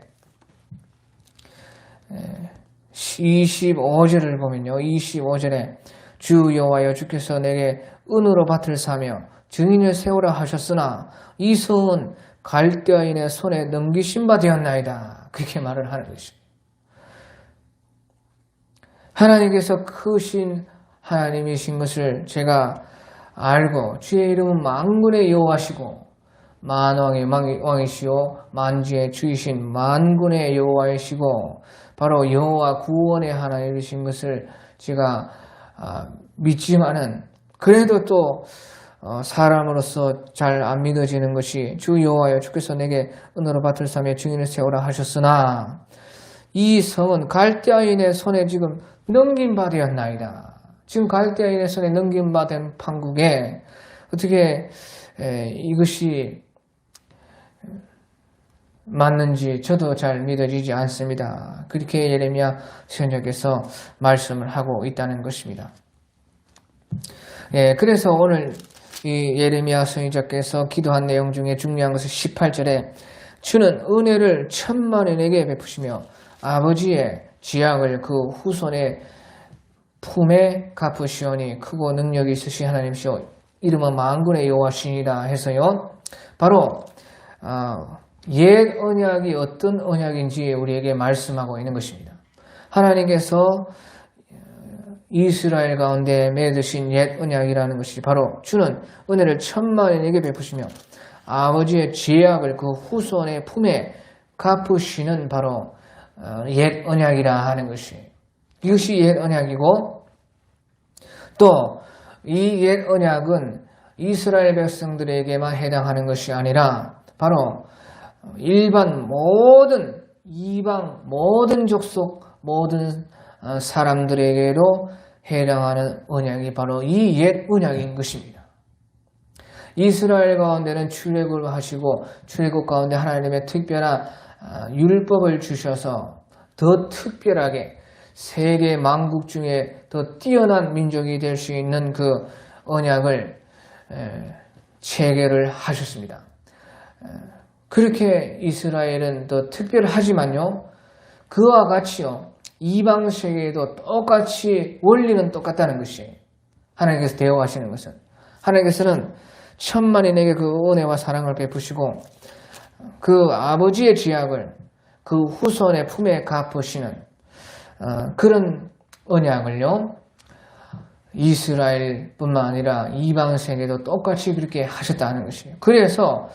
25절을 보면요. 25절에 주 여호와여 주께서 내게 은으로 밭을 사며 증인을 세우라 하셨으나 이 성은 갈대아인의 손에 넘기신 바 되었나이다. 그렇게 말을 하는 것입니다. 하나님께서 크신 하나님이신 것을 제가 알고 주의 이름은 만군의 여호와시고 만왕의 왕이시오 만주의 주이신 만군의 여호와이시고 바로 여호와 구원의 하나님이신 것을 제가 믿지만은 그래도 또 사람으로서 잘 안 믿어지는 것이 주 여호와여 주께서 내게 은으로 밭을 사며 증인을 세우라 하셨으나 이 성은 갈대아인의 손에 지금 넘긴 바 되었나이다. 지금 갈대아인의 손에 넘긴 바 된 판국에 어떻게 이것이 맞는지 저도 잘 믿어지지 않습니다. 그렇게 예레미야 선지자께서 말씀을 하고 있다는 것입니다. 그래서 오늘 이 예레미야 선지자께서 기도한 내용 중에 중요한 것은 18절에 주는 은혜를 천만에 내게 베푸시며 아버지의 지약을 그 후손의 품에 갚으시오니 크고 능력이 있으신 하나님이시오 이름은 만군의 여호와시니이다 해서요. 바로 옛 언약이 어떤 언약인지 우리에게 말씀하고 있는 것입니다. 하나님께서 이스라엘 가운데 맺으신 옛 언약이라는 것이 바로 주는 은혜를 천만에 내게 베푸시며 아버지의 죄악을 그 후손의 품에 갚으시는 바로 옛 언약이라 하는 것이 이것이 옛 언약이고 또 이 옛 언약은 이스라엘 백성들에게만 해당하는 것이 아니라 바로 일반 모든 이방 모든 족속 모든 사람들에게도 해당하는 언약이 바로 이 옛 언약인 것입니다. 이스라엘 가운데는 출애굽을 하시고 출애굽 가운데 하나님의 특별한 율법을 주셔서 더 특별하게 세계 만국 중에 더 뛰어난 민족이 될 수 있는 그 언약을 체결을 하셨습니다. 그렇게 이스라엘은 더 특별하지만요. 그와 같이요. 이방 세계에도 똑같이 원리는 똑같다는 것이 하나님께서 대우하시는 것은 하나님께서는 천만이 내게 그 은혜와 사랑을 베푸시고 그 아버지의 지약을 그 후손의 품에 갚으시는 그런 언약을요. 이스라엘뿐만 아니라 이방 세계도 똑같이 그렇게 하셨다는 것이에요. 그래서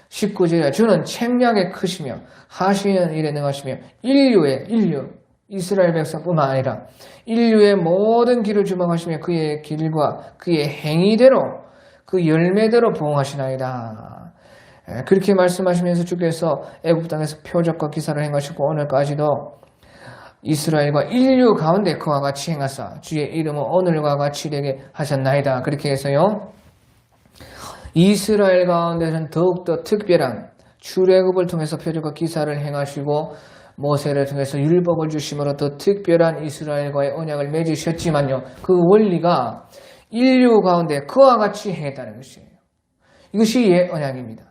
19절에 주는 책략에 크시며 하시는 일에 능하시며 인류 이스라엘 백성뿐만 아니라 인류의 모든 길을 주목하시며 그의 길과 그의 행위대로 그 열매대로 보응하시나이다. 그렇게 말씀하시면서 주께서 애굽 땅에서 표적과 기사를 행하시고 오늘까지도 이스라엘과 인류 가운데 그와 같이 행하사 주의 이름은 오늘과 같이 되게 하셨나이다. 그렇게 해서요. 이스라엘 가운데는 더욱더 특별한 출애굽을 통해서 표적과 기사를 행하시고 모세를 통해서 율법을 주심으로 더 특별한 이스라엘과의 언약을 맺으셨지만요. 그 원리가 인류 가운데 그와 같이 행했다는 것이에요. 이것이 옛 언약입니다.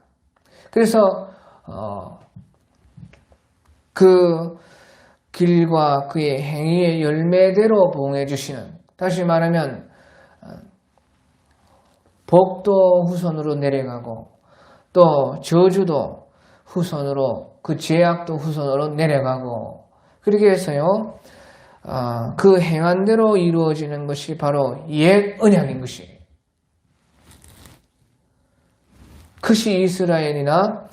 그래서 그 길과 그의 행위의 열매대로 보응해 주시는 다시 말하면 복도 후손으로 내려가고 또 저주도 후손으로 그 죄악도 후손으로 내려가고 그렇게 해서요. 그 행한 대로 이루어지는 것이 바로 옛 언약인 것이에요. 그것이 이스라엘이나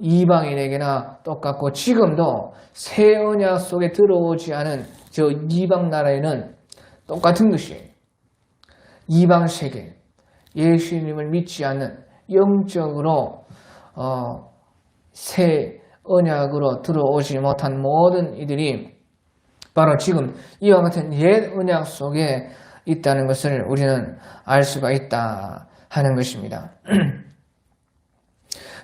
이방인에게나 똑같고 지금도 새 언약 속에 들어오지 않은 저 이방 나라에는 똑같은 것이에요. 이방 세계, 예수님을 믿지 않는 영적으로 새 언약으로 들어오지 못한 모든 이들이 바로 지금 이와 같은 옛 언약 속에 있다는 것을 우리는 알 수가 있다 하는 것입니다.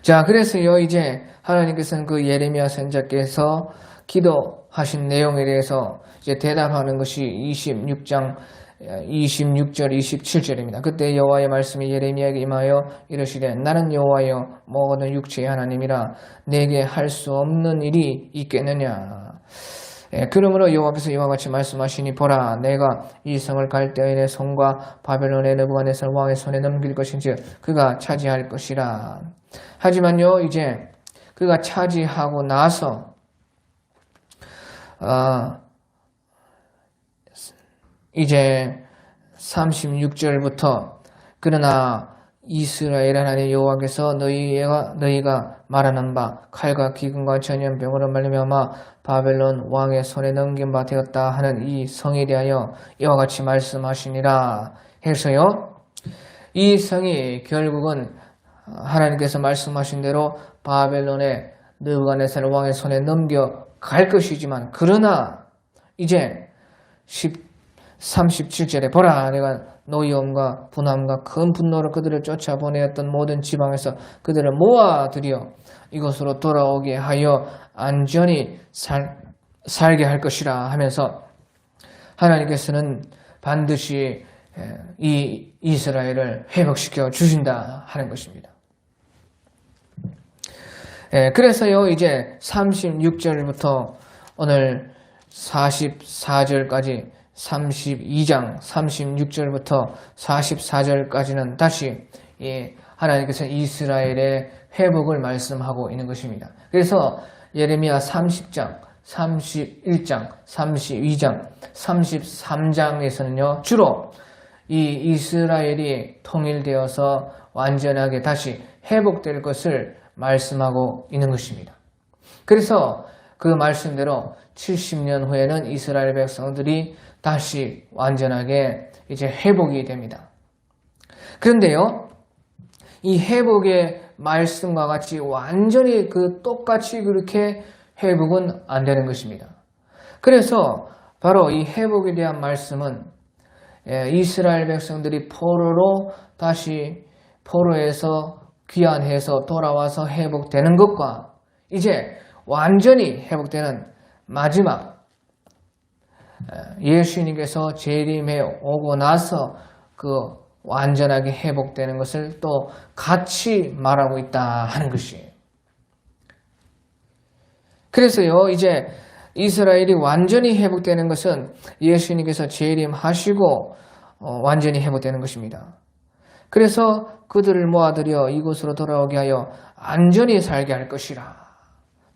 자, 그래서요, 이제 하나님께서는 그 예레미야 선지자께서 기도하신 내용에 대해서 이제 대답하는 것이 26장 26절 27절입니다. 그때 여호와의 말씀이 예레미야에게 임하여 이르시되 나는 여호와여 모든 육체의 하나님이라 내게 할 수 없는 일이 있겠느냐. 그러므로 여호와께서 이와 같이 말씀하시니 보라 내가 이 성을 갈대아인의 손과 바벨론의 느부갓네살 왕의 손에 넘길 것인즉 그가 차지할 것이라. 하지만요 이제 그가 차지하고 나서 이제 36절부터 그러나 이스라엘 하나님 여호와께서 너희가 말하는 바 칼과 기근과 전염병으로 말미암아 바벨론 왕의 손에 넘긴 바 되었다 하는 이 성에 대하여 이와 같이 말씀하시니라 해서요. 이 성이 결국은 하나님께서 말씀하신 대로 바벨론의 느부갓네살 왕의 손에 넘겨갈 것이지만 그러나 이제 37절에 보라 내가 노여움과 분함과 큰 분노로 그들을 쫓아보내었던 모든 지방에서 그들을 모아들여 이곳으로 돌아오게 하여 안전히 살게 할 것이라 하면서 하나님께서는 반드시 이 이스라엘을 회복시켜 주신다 하는 것입니다. 그래서요 이제 36절부터 오늘 44절까지 32장 36절부터 44절까지는 다시 하나님께서 이스라엘의 회복을 말씀하고 있는 것입니다. 그래서 예레미야 30장, 31장, 32장, 33장에서는요 주로 이 이스라엘이 통일되어서 완전하게 다시 회복될 것을 말씀하고 있는 것입니다. 그래서 그 말씀대로 70년 후에는 이스라엘 백성들이 다시 완전하게 이제 회복이 됩니다. 그런데요, 이 회복의 말씀과 같이 완전히 똑같이 그렇게 회복은 안 되는 것입니다. 그래서 바로 이 회복에 대한 말씀은 이스라엘 백성들이 포로에서 귀환해서 돌아와서 회복되는 것과 이제 완전히 회복되는 마지막 예수님께서 재림해 오고 나서 완전하게 회복되는 것을 또 같이 말하고 있다 하는 것이에요. 그래서요 이제 이스라엘이 완전히 회복되는 것은 예수님께서 재림하시고 완전히 회복되는 것입니다. 그래서 그들을 모아들여 이곳으로 돌아오게 하여 안전히 살게 할 것이라.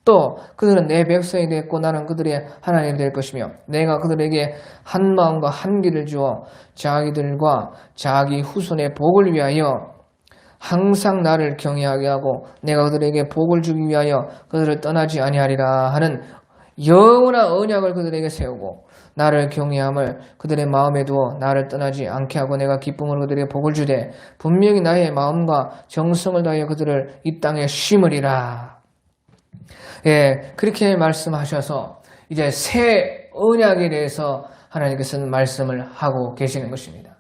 또 그들은 내 백성이 됐고 나는 그들의 하나님이 될 것이며 내가 그들에게 한 마음과 한 길을 주어 자기들과 자기 후손의 복을 위하여 항상 나를 경외하게 하고 내가 그들에게 복을 주기 위하여 그들을 떠나지 아니하리라 하는 영원한 언약을 그들에게 세우고 나를 경외함을 그들의 마음에 두어 나를 떠나지 않게 하고 내가 기쁨으로 그들에게 복을 주되 분명히 나의 마음과 정성을 다하여 그들을 이 땅에 심으리라. 그렇게 말씀하셔서 이제 새 언약에 대해서 하나님께서는 말씀을 하고 계시는 것입니다.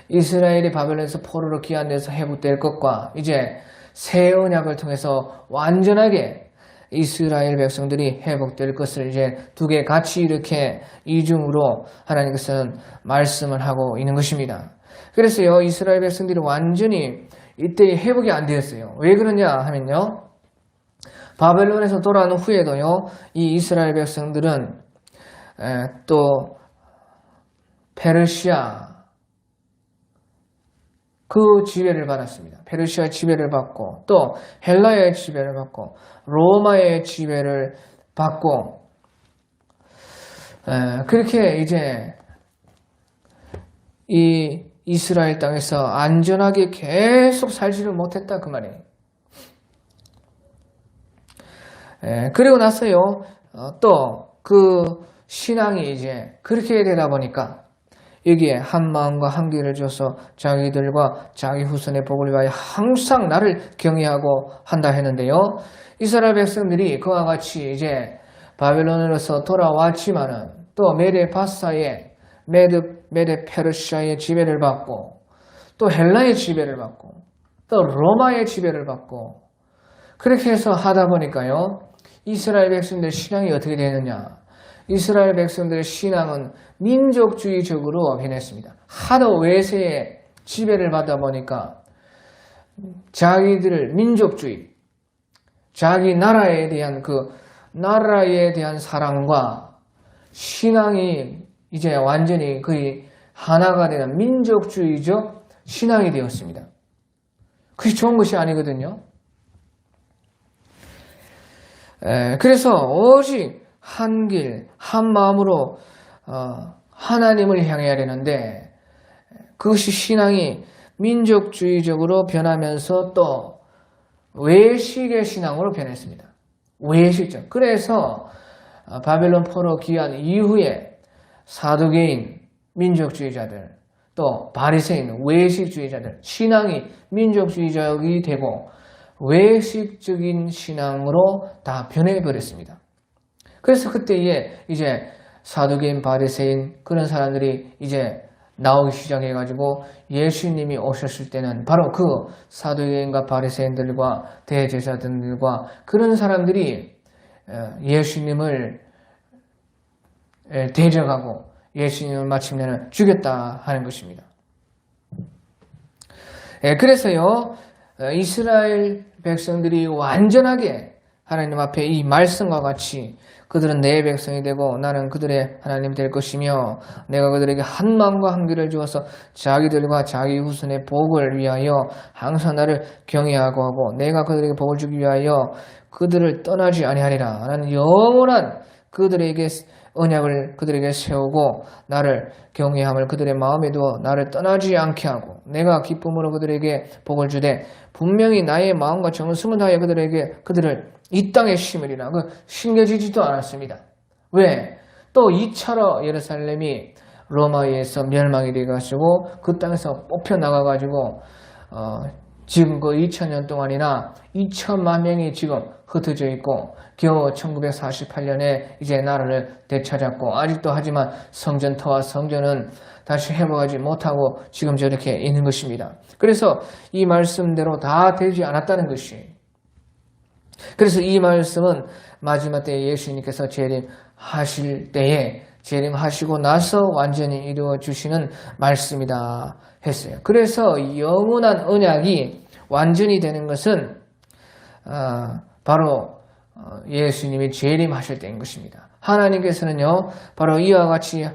이스라엘이 바벨론에서 포로로 귀환돼서 회복될 것과 이제 새 언약을 통해서 완전하게 이스라엘 백성들이 회복될 것을 이제 두 개 같이 이렇게 이중으로 하나님께서는 말씀을 하고 있는 것입니다. 그래서요 이스라엘 백성들이 완전히 이때 회복이 안 되었어요. 왜 그러냐 하면요 바벨론에서 돌아온 후에도요 이 이스라엘 백성들은 또 페르시아 그 지배를 받았습니다. 페르시아 지배를 받고 또 헬라의 지배를 받고 로마의 지배를 받고 그렇게 이제 이 이스라엘 땅에서 안전하게 계속 살지를 못했다 그 말이에요. 그리고 나서요, 또 그 신앙이 이제 그렇게 되다 보니까 여기에 한 마음과 한 길을 줘서 자기들과 자기 후손의 복을 위하여 항상 나를 경외하고 한다 했는데요. 이스라엘 백성들이 그와 같이 이제 바벨론으로서 돌아왔지만은 또 메데 바사의 메데 페르시아의 지배를 받고 또 헬라의 지배를 받고 또 로마의 지배를 받고 그렇게 해서 하다 보니까요. 이스라엘 백성들의 신앙이 어떻게 되느냐. 이스라엘 백성들의 신앙은 민족주의적으로 변했습니다. 하도 외세의 지배를 받다 보니까 자기들 민족주의, 자기 나라에 대한 그 나라에 대한 사랑과 신앙이 이제 완전히 거의 하나가 되는 민족주의적 신앙이 되었습니다. 그게 좋은 것이 아니거든요. 그래서 오직 한 길, 한 마음으로 하나님을 향해야 되는데 그것이 신앙이 민족주의적으로 변하면서 또 외식의 신앙으로 변했습니다. 외식적. 그래서 바벨론 포로 귀환 이후에 사두개인 민족주의자들 또 바리새인 외식주의자들 신앙이 민족주의적이 되고 외식적인 신앙으로 다 변해버렸습니다. 그래서 그때에 이제 사두개인 바리새인 그런 사람들이 이제 나오기 시작해가지고 예수님이 오셨을 때는 바로 그 사두개인과 바리새인들과 대제사장들과 그런 사람들이 예수님을 대적하고 예수님을 마침내는 죽였다 하는 것입니다. 그래서요 이스라엘 백성들이 완전하게 하나님 앞에 이 말씀과 같이 그들은 내 백성이 되고 나는 그들의 하나님이 될 것이며 내가 그들에게 한 마음과 한 귀를 주어서 자기들과 자기 후손의 복을 위하여 항상 나를 경외하고 하고 내가 그들에게 복을 주기 위하여 그들을 떠나지 아니하리라. 나는 영원한 그들에게 언약을 그들에게 세우고 나를 경외함을 그들의 마음에 두어 나를 떠나지 않게 하고 내가 기쁨으로 그들에게 복을 주되 분명히 나의 마음과 정성을 다하여 그들을 이 땅에 심으리라. 심겨지지도 않았습니다. 왜? 또 2차로 예루살렘이 로마에 의해서 멸망이 돼가지고 그 땅에서 뽑혀나가가지고 지금 그 2000년 동안이나 2천만 명이 지금 흩어져 있고 겨우 1948년에 이제 나라를 되찾았고 아직도 하지만 성전터와 성전은 다시 회복하지 못하고 지금 저렇게 있는 것입니다. 그래서 이 말씀대로 다 되지 않았다는 것이. 그래서 이 말씀은 마지막 때에 예수님께서 재림하실 때에 재림하시고 나서 완전히 이루어 주시는 말씀이다 했어요. 그래서 영원한 언약이 완전히 되는 것은 바로 예수님이 재림하실 때인 것입니다. 하나님께서는요 바로 이와 같이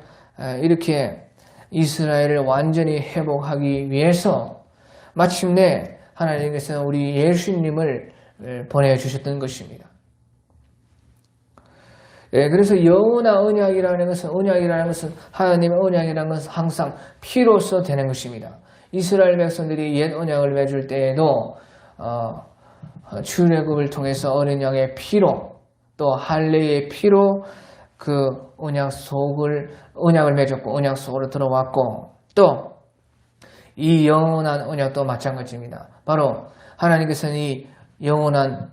이렇게 이스라엘을 완전히 회복하기 위해서 마침내 하나님께서는 우리 예수님을 보내주셨던 것입니다. 그래서 영원한 언약이라는 것은 하나님의 언약이라는 것은 항상 피로써 되는 것입니다. 이스라엘 백성들이 옛 언약을 맺을 때에도 출애굽을 통해서 어린 양의 피로 또 할례의 피로 그 언약을 맺었고 언약 속으로 들어왔고 또 이 영원한 언약도 마찬가지입니다. 바로 하나님께서는 이 영원한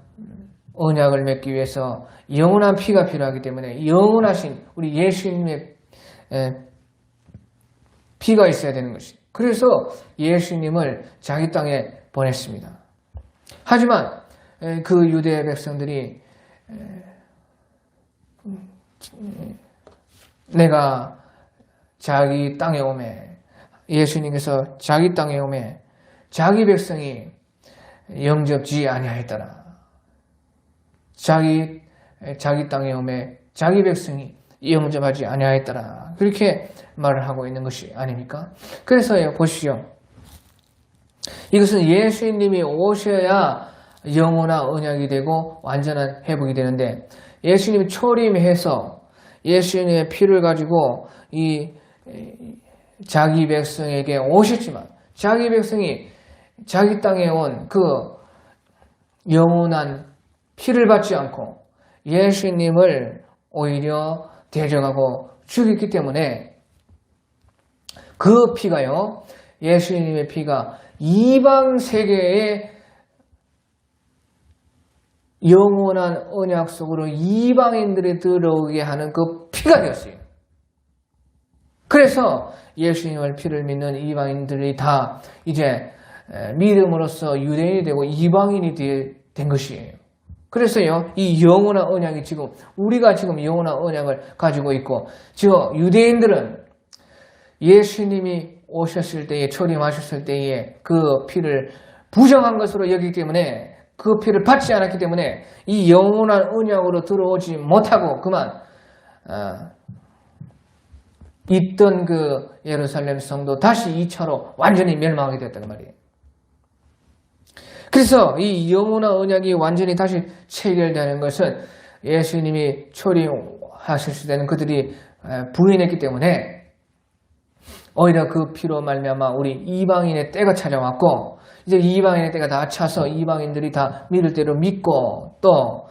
언약을 맺기 위해서 영원한 피가 필요하기 때문에 영원하신 우리 예수님의 피가 있어야 되는 것이. 그래서 예수님을 자기 땅에 보냈습니다. 하지만 그 유대 백성들이 내가 자기 땅에 오매 예수님께서 자기 땅에 오매 자기 백성이 영접지 아니하였더라. 자기 땅에 오매 자기 백성이 영접하지 아니하였더라. 그렇게 말을 하고 있는 것이 아닙니까? 그래서 보시죠. 이것은 예수님이 오셔야 영원한 언약이 되고 완전한 회복이 되는데 예수님이 초림해서 예수님의 피를 가지고 이 자기 백성에게 오셨지만 자기 백성이 자기 땅에 온 그 영원한 피를 받지 않고 예수님을 오히려 대적하고 죽였기 때문에 그 피가요, 예수님의 피가 이방 세계에 영원한 언약 속으로 이방인들이 들어오게 하는 그 피가 되었어요. 그래서 예수님의 피를 믿는 이방인들이 다 이제 믿음으로써 유대인이 되고 이방인이 된 것이에요. 그래서요, 이 영원한 언약이 지금 우리가 지금 영원한 언약을 가지고 있고, 저 유대인들은 예수님이 오셨을 때에, 초림하셨을 때에 그 피를 부정한 것으로 여기기 때문에, 그 피를 받지 않았기 때문에 이 영원한 언약으로 들어오지 못하고 그만 있던 그 예루살렘 성도 다시 2차로 완전히 멸망하게 됐단 말이에요. 그래서 이 영원한 언약이 완전히 다시 체결되는 것은 예수님이 초림하셨을 때는 그들이 부인했기 때문에 오히려 그 피로 말미암아 우리 이방인의 때가 찾아왔고, 이제 이방인의 때가 다 차서 이방인들이 다 믿을 대로 믿고, 또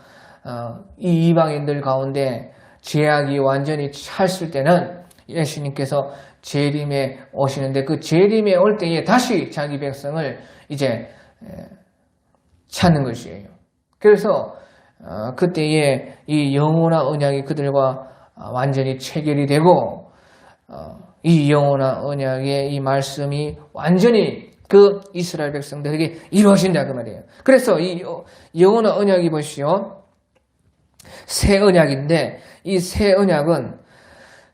이 이방인들 가운데 죄악이 완전히 찼을 때는 예수님께서 재림에 오시는데, 그 재림에 올 때에 다시 자기 백성을 이제 찾는 것이에요. 그래서 그때에 이 영원한 언약이 그들과 완전히 체결이 되고, 이 영원한 언약의 이 말씀이 완전히 그 이스라엘 백성들에게 이루어진다 그 말이에요. 그래서 이 영원한 언약이 보시오, 새 언약인데, 이 새 언약은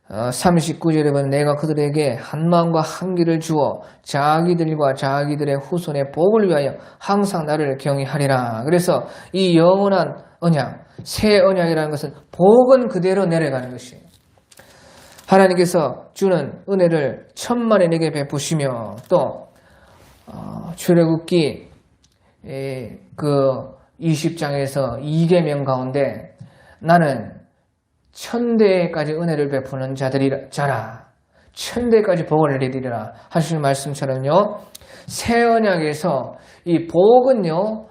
39절에 보면 내가 그들에게 한 마음과 한 길을 주어 자기들과 자기들의 후손의 복을 위하여 항상 나를 경외하리라. 그래서 이 영원한 언약, 새 언약이라는 것은 복은 그대로 내려가는 것이에요. 하나님께서 주는 은혜를 천만인에게 베푸시며, 또 출애굽기 그 20장에서 2계명 가운데 나는 천대까지 은혜를 베푸는 자라, 천대까지 복을 내리리라 하시는 말씀처럼요, 새 언약에서 이 복은요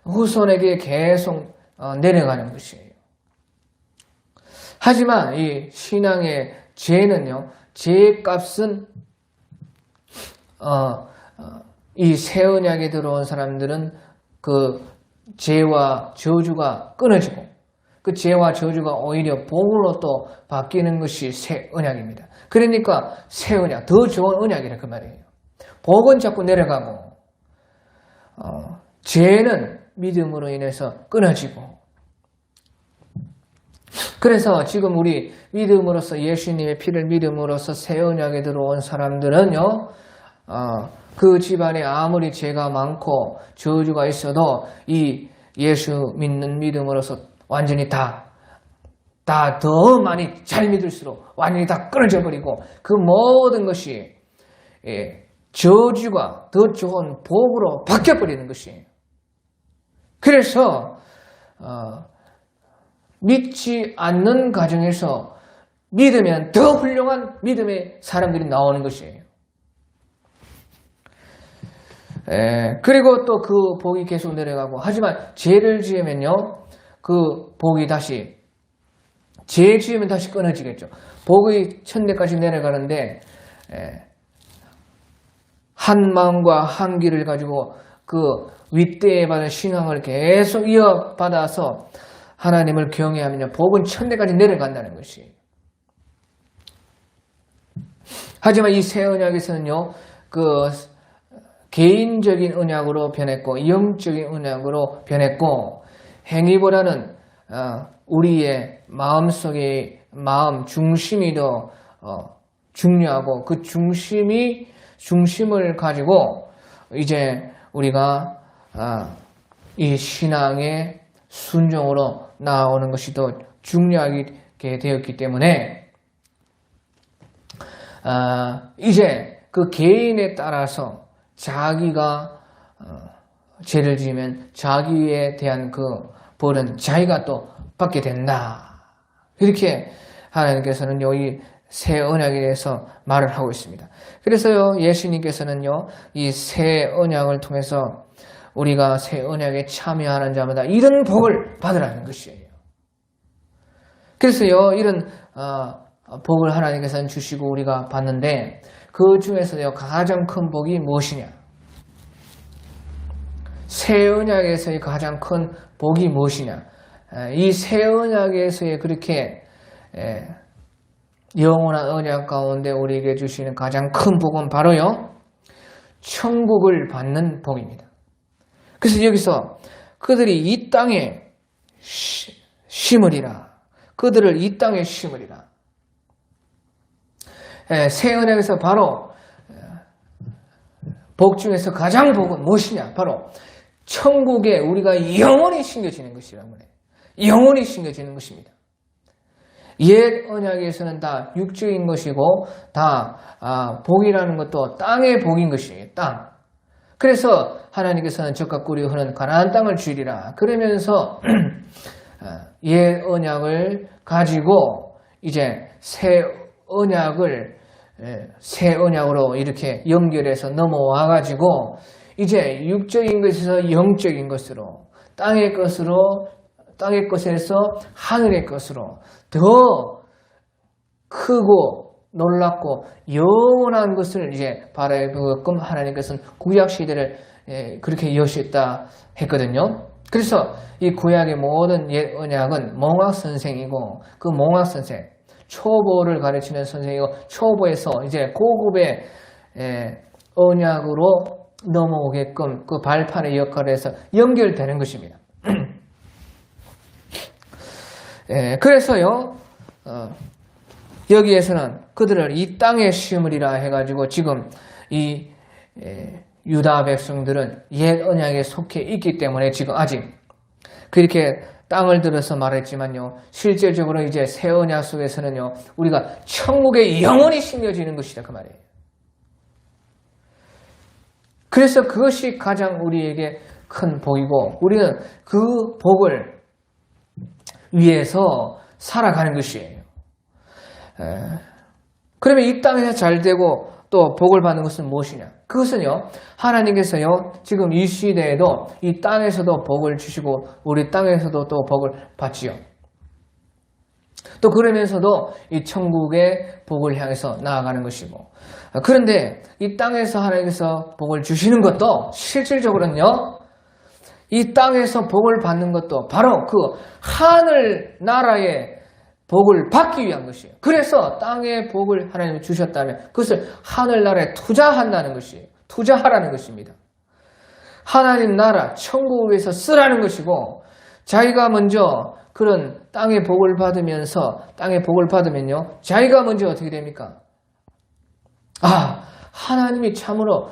후손에게 계속 내려가는 것이에요. 하지만 이 신앙의 죄는요, 죄값은 이 새 언약에 들어온 사람들은 그 죄와 저주가 끊어지고, 그 죄와 저주가 오히려 복으로 또 바뀌는 것이 새 언약입니다. 그러니까 새 언약, 더 좋은 언약이라 그 말이에요. 복은 자꾸 내려가고 죄는 믿음으로 인해서 끊어지고. 그래서 지금 우리 믿음으로써, 예수님의 피를 믿음으로써 새 언약에 들어온 사람들은요, 그 집안에 아무리 죄가 많고 저주가 있어도 이 예수 믿는 믿음으로써 완전히 다 더 많이 잘 믿을수록 완전히 다 끊어져 버리고, 그 모든 것이 저주가 더 좋은 복으로 바뀌어 버리는 것이에요. 그래서 믿지 않는 가정에서 믿으면 더 훌륭한 믿음의 사람들이 나오는 것이에요. 그리고 또 그 복이 계속 내려가고, 하지만 죄를 지으면요, 그 복이 다시, 죄 지으면 다시 끊어지겠죠. 복이 천대까지 내려가는데 한 마음과 한 길을 가지고 그 윗대에 받은 신앙을 계속 이어받아서 하나님을 경외하면요, 복은 천대까지 내려간다는 것이. 하지만 이 새 언약에서는요, 그 개인적인 언약으로 변했고 영적인 언약으로 변했고, 행위보다는 우리의 마음속의 마음 중심이 더 중요하고, 그 중심을 가지고 이제 우리가 이 신앙의 순종으로 나아오는 것이 더 중요하게 되었기 때문에 이제 그 개인에 따라서 자기가 죄를 지으면 자기에 대한 그 벌은 자기가 또 받게 된다. 이렇게 하나님께서는 이 새 언약에 대해서 말을 하고 있습니다. 그래서요, 예수님께서는요, 이 새 언약을 통해서 우리가 새 언약에 참여하는 자마다 이런 복을 받으라는 것이에요. 그래서요, 이런 복을 하나님께서는 주시고 우리가 받는데 그 중에서요, 가장 큰 복이 무엇이냐? 새 언약에서의 가장 큰 복이 무엇이냐? 이 새 언약에서의 그렇게 영원한 언약 가운데 우리에게 주시는 가장 큰 복은 바로요, 천국을 받는 복입니다. 그래서 여기서 그들이 이 땅에 심으리라. 그들을 이 땅에 심으리라. 새 언약에서 바로 복 중에서 가장 복은 무엇이냐? 바로 천국에 우리가 영원히 심겨지는 것이란 말이에요. 영원히 심겨지는 것입니다. 옛 언약에서는 다 육적인 것이고 다 복이라는 것도 땅의 복인 것이에요. 땅. 그래서 하나님께서는 적과 꿀이 흐르는 가나안 땅을 주리라. 그러면서 옛 언약을 가지고 이제 새 언약으로 이렇게 연결해서 넘어와 가지고 이제 육적인 것에서 영적인 것으로 땅의 것에서 하늘의 것으로 더 크고 놀랍고 영원한 것을 이제 바라보게끔 하나님께서는 구약 시대를 그렇게 여셨다 했거든요. 그래서 이 구약의 모든 옛 언약은 몽학 선생이고 그 몽학 선생 초보를 가르치는 선생이고 초보에서 이제 고급의 언약으로 넘어오게끔 그 발판의 역할을 해서 연결되는 것입니다. 그래서요, 여기에서는 그들을 이 땅에 심으리라 해가지고 지금 이 유다 백성들은 옛 언약에 속해 있기 때문에 지금 아직 그렇게 땅을 들어서 말했지만요, 실제적으로 이제 새 언약 속에서는요, 우리가 천국에 영원히 심겨지는 것이다 그 말이에요. 그래서 그것이 가장 우리에게 큰 복이고 우리는 그 복을 위해서 살아가는 것이에요. 그러면 이 땅에서 잘 되고 또 복을 받는 것은 무엇이냐? 그것은요, 하나님께서요, 지금 이 시대에도 이 땅에서도 복을 주시고 우리 땅에서도 또 복을 받지요. 또 그러면서도 이 천국의 복을 향해서 나아가는 것이고, 그런데 이 땅에서 하나님께서 복을 주시는 것도 실질적으로는요, 이 땅에서 복을 받는 것도 바로 그 하늘 나라의 복을 받기 위한 것이에요. 그래서 땅의 복을 하나님이 주셨다면 그것을 하늘나라에 투자한다는 것이에요. 투자하라는 것입니다. 하나님 나라, 천국을 위해서 쓰라는 것이고, 자기가 먼저 그런 땅의 복을 받으면요, 자기가 먼저 어떻게 됩니까? 하나님이 참으로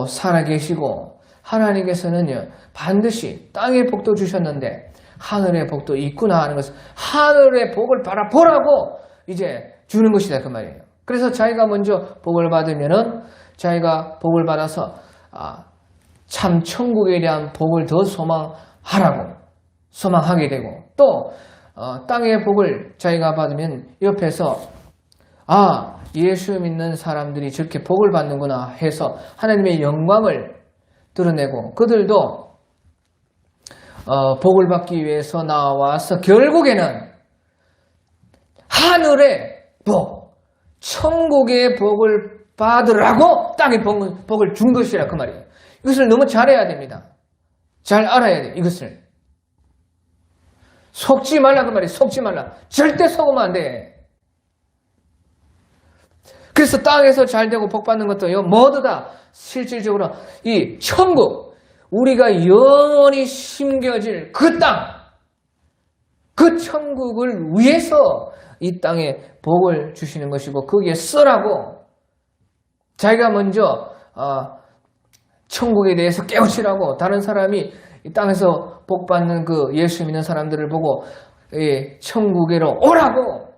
살아계시고 하나님께서는요, 반드시 땅의 복도 주셨는데 하늘의 복도 있구나 하는 것을, 하늘의 복을 바라보라고 이제 주는 것이다 그 말이에요. 그래서 자기가 먼저 복을 받으면은 자기가 복을 받아서 참 천국에 대한 복을 더 소망하게 되고, 또 땅의 복을 자기가 받으면 옆에서 예수 믿는 사람들이 저렇게 복을 받는구나 해서 하나님의 영광을 드러내고, 그들도 복을 받기 위해서 나와서 결국에는 하늘의 복, 천국의 복을 받으라고 땅의 복을 준 것이라 그 말이에요. 이것을 너무 잘해야 됩니다. 잘 알아야 돼요. 이것을 속지 말라 그 말이에요. 속지 말라. 절대 속으면 안 돼. 그래서 땅에서 잘 되고 복 받는 것도요, 모두 다 실질적으로 이 천국, 우리가 영원히 심겨질 그 땅, 그 천국을 위해서 이 땅에 복을 주시는 것이고, 거기에 쓰라고 자기가 먼저 천국에 대해서 깨우치라고, 다른 사람이 이 땅에서 복 받는 그 예수 믿는 사람들을 보고 천국에로 오라고,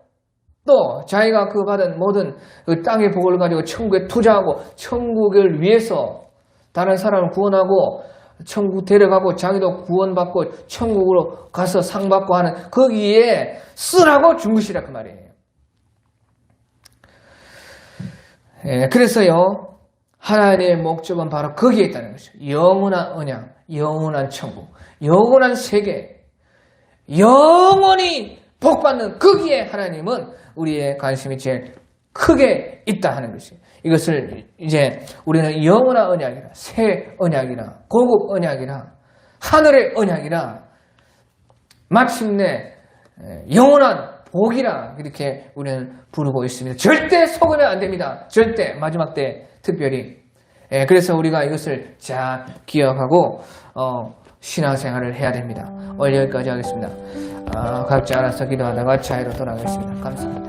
또 자기가 그 받은 모든 그 땅의 복을 가지고 천국에 투자하고 천국을 위해서 다른 사람을 구원하고 천국 데려가고 자기도 구원받고 천국으로 가서 상 받고 하는 거기에 쓰라고 준 것이라 그 말이에요. 그래서요, 하나님의 목적은 바로 거기에 있다는 것이죠. 영원한 언약, 영원한 천국, 영원한 세계, 영원히 복받는 거기에 하나님은 우리의 관심이 제일 크게 있다 하는 것이에요. 이것을 이제 우리는 영원한 언약이라, 새 언약이라, 고급 언약이라, 하늘의 언약이라, 마침내 영원한 복이라 이렇게 우리는 부르고 있습니다. 절대 속으면 안 됩니다. 절대 마지막 때 특별히. 그래서 우리가 이것을 잘 기억하고 신앙생활을 해야 됩니다. 오늘 여기까지 하겠습니다. 각자 알아서 기도하다가 자유로 돌아가겠습니다. 감사합니다.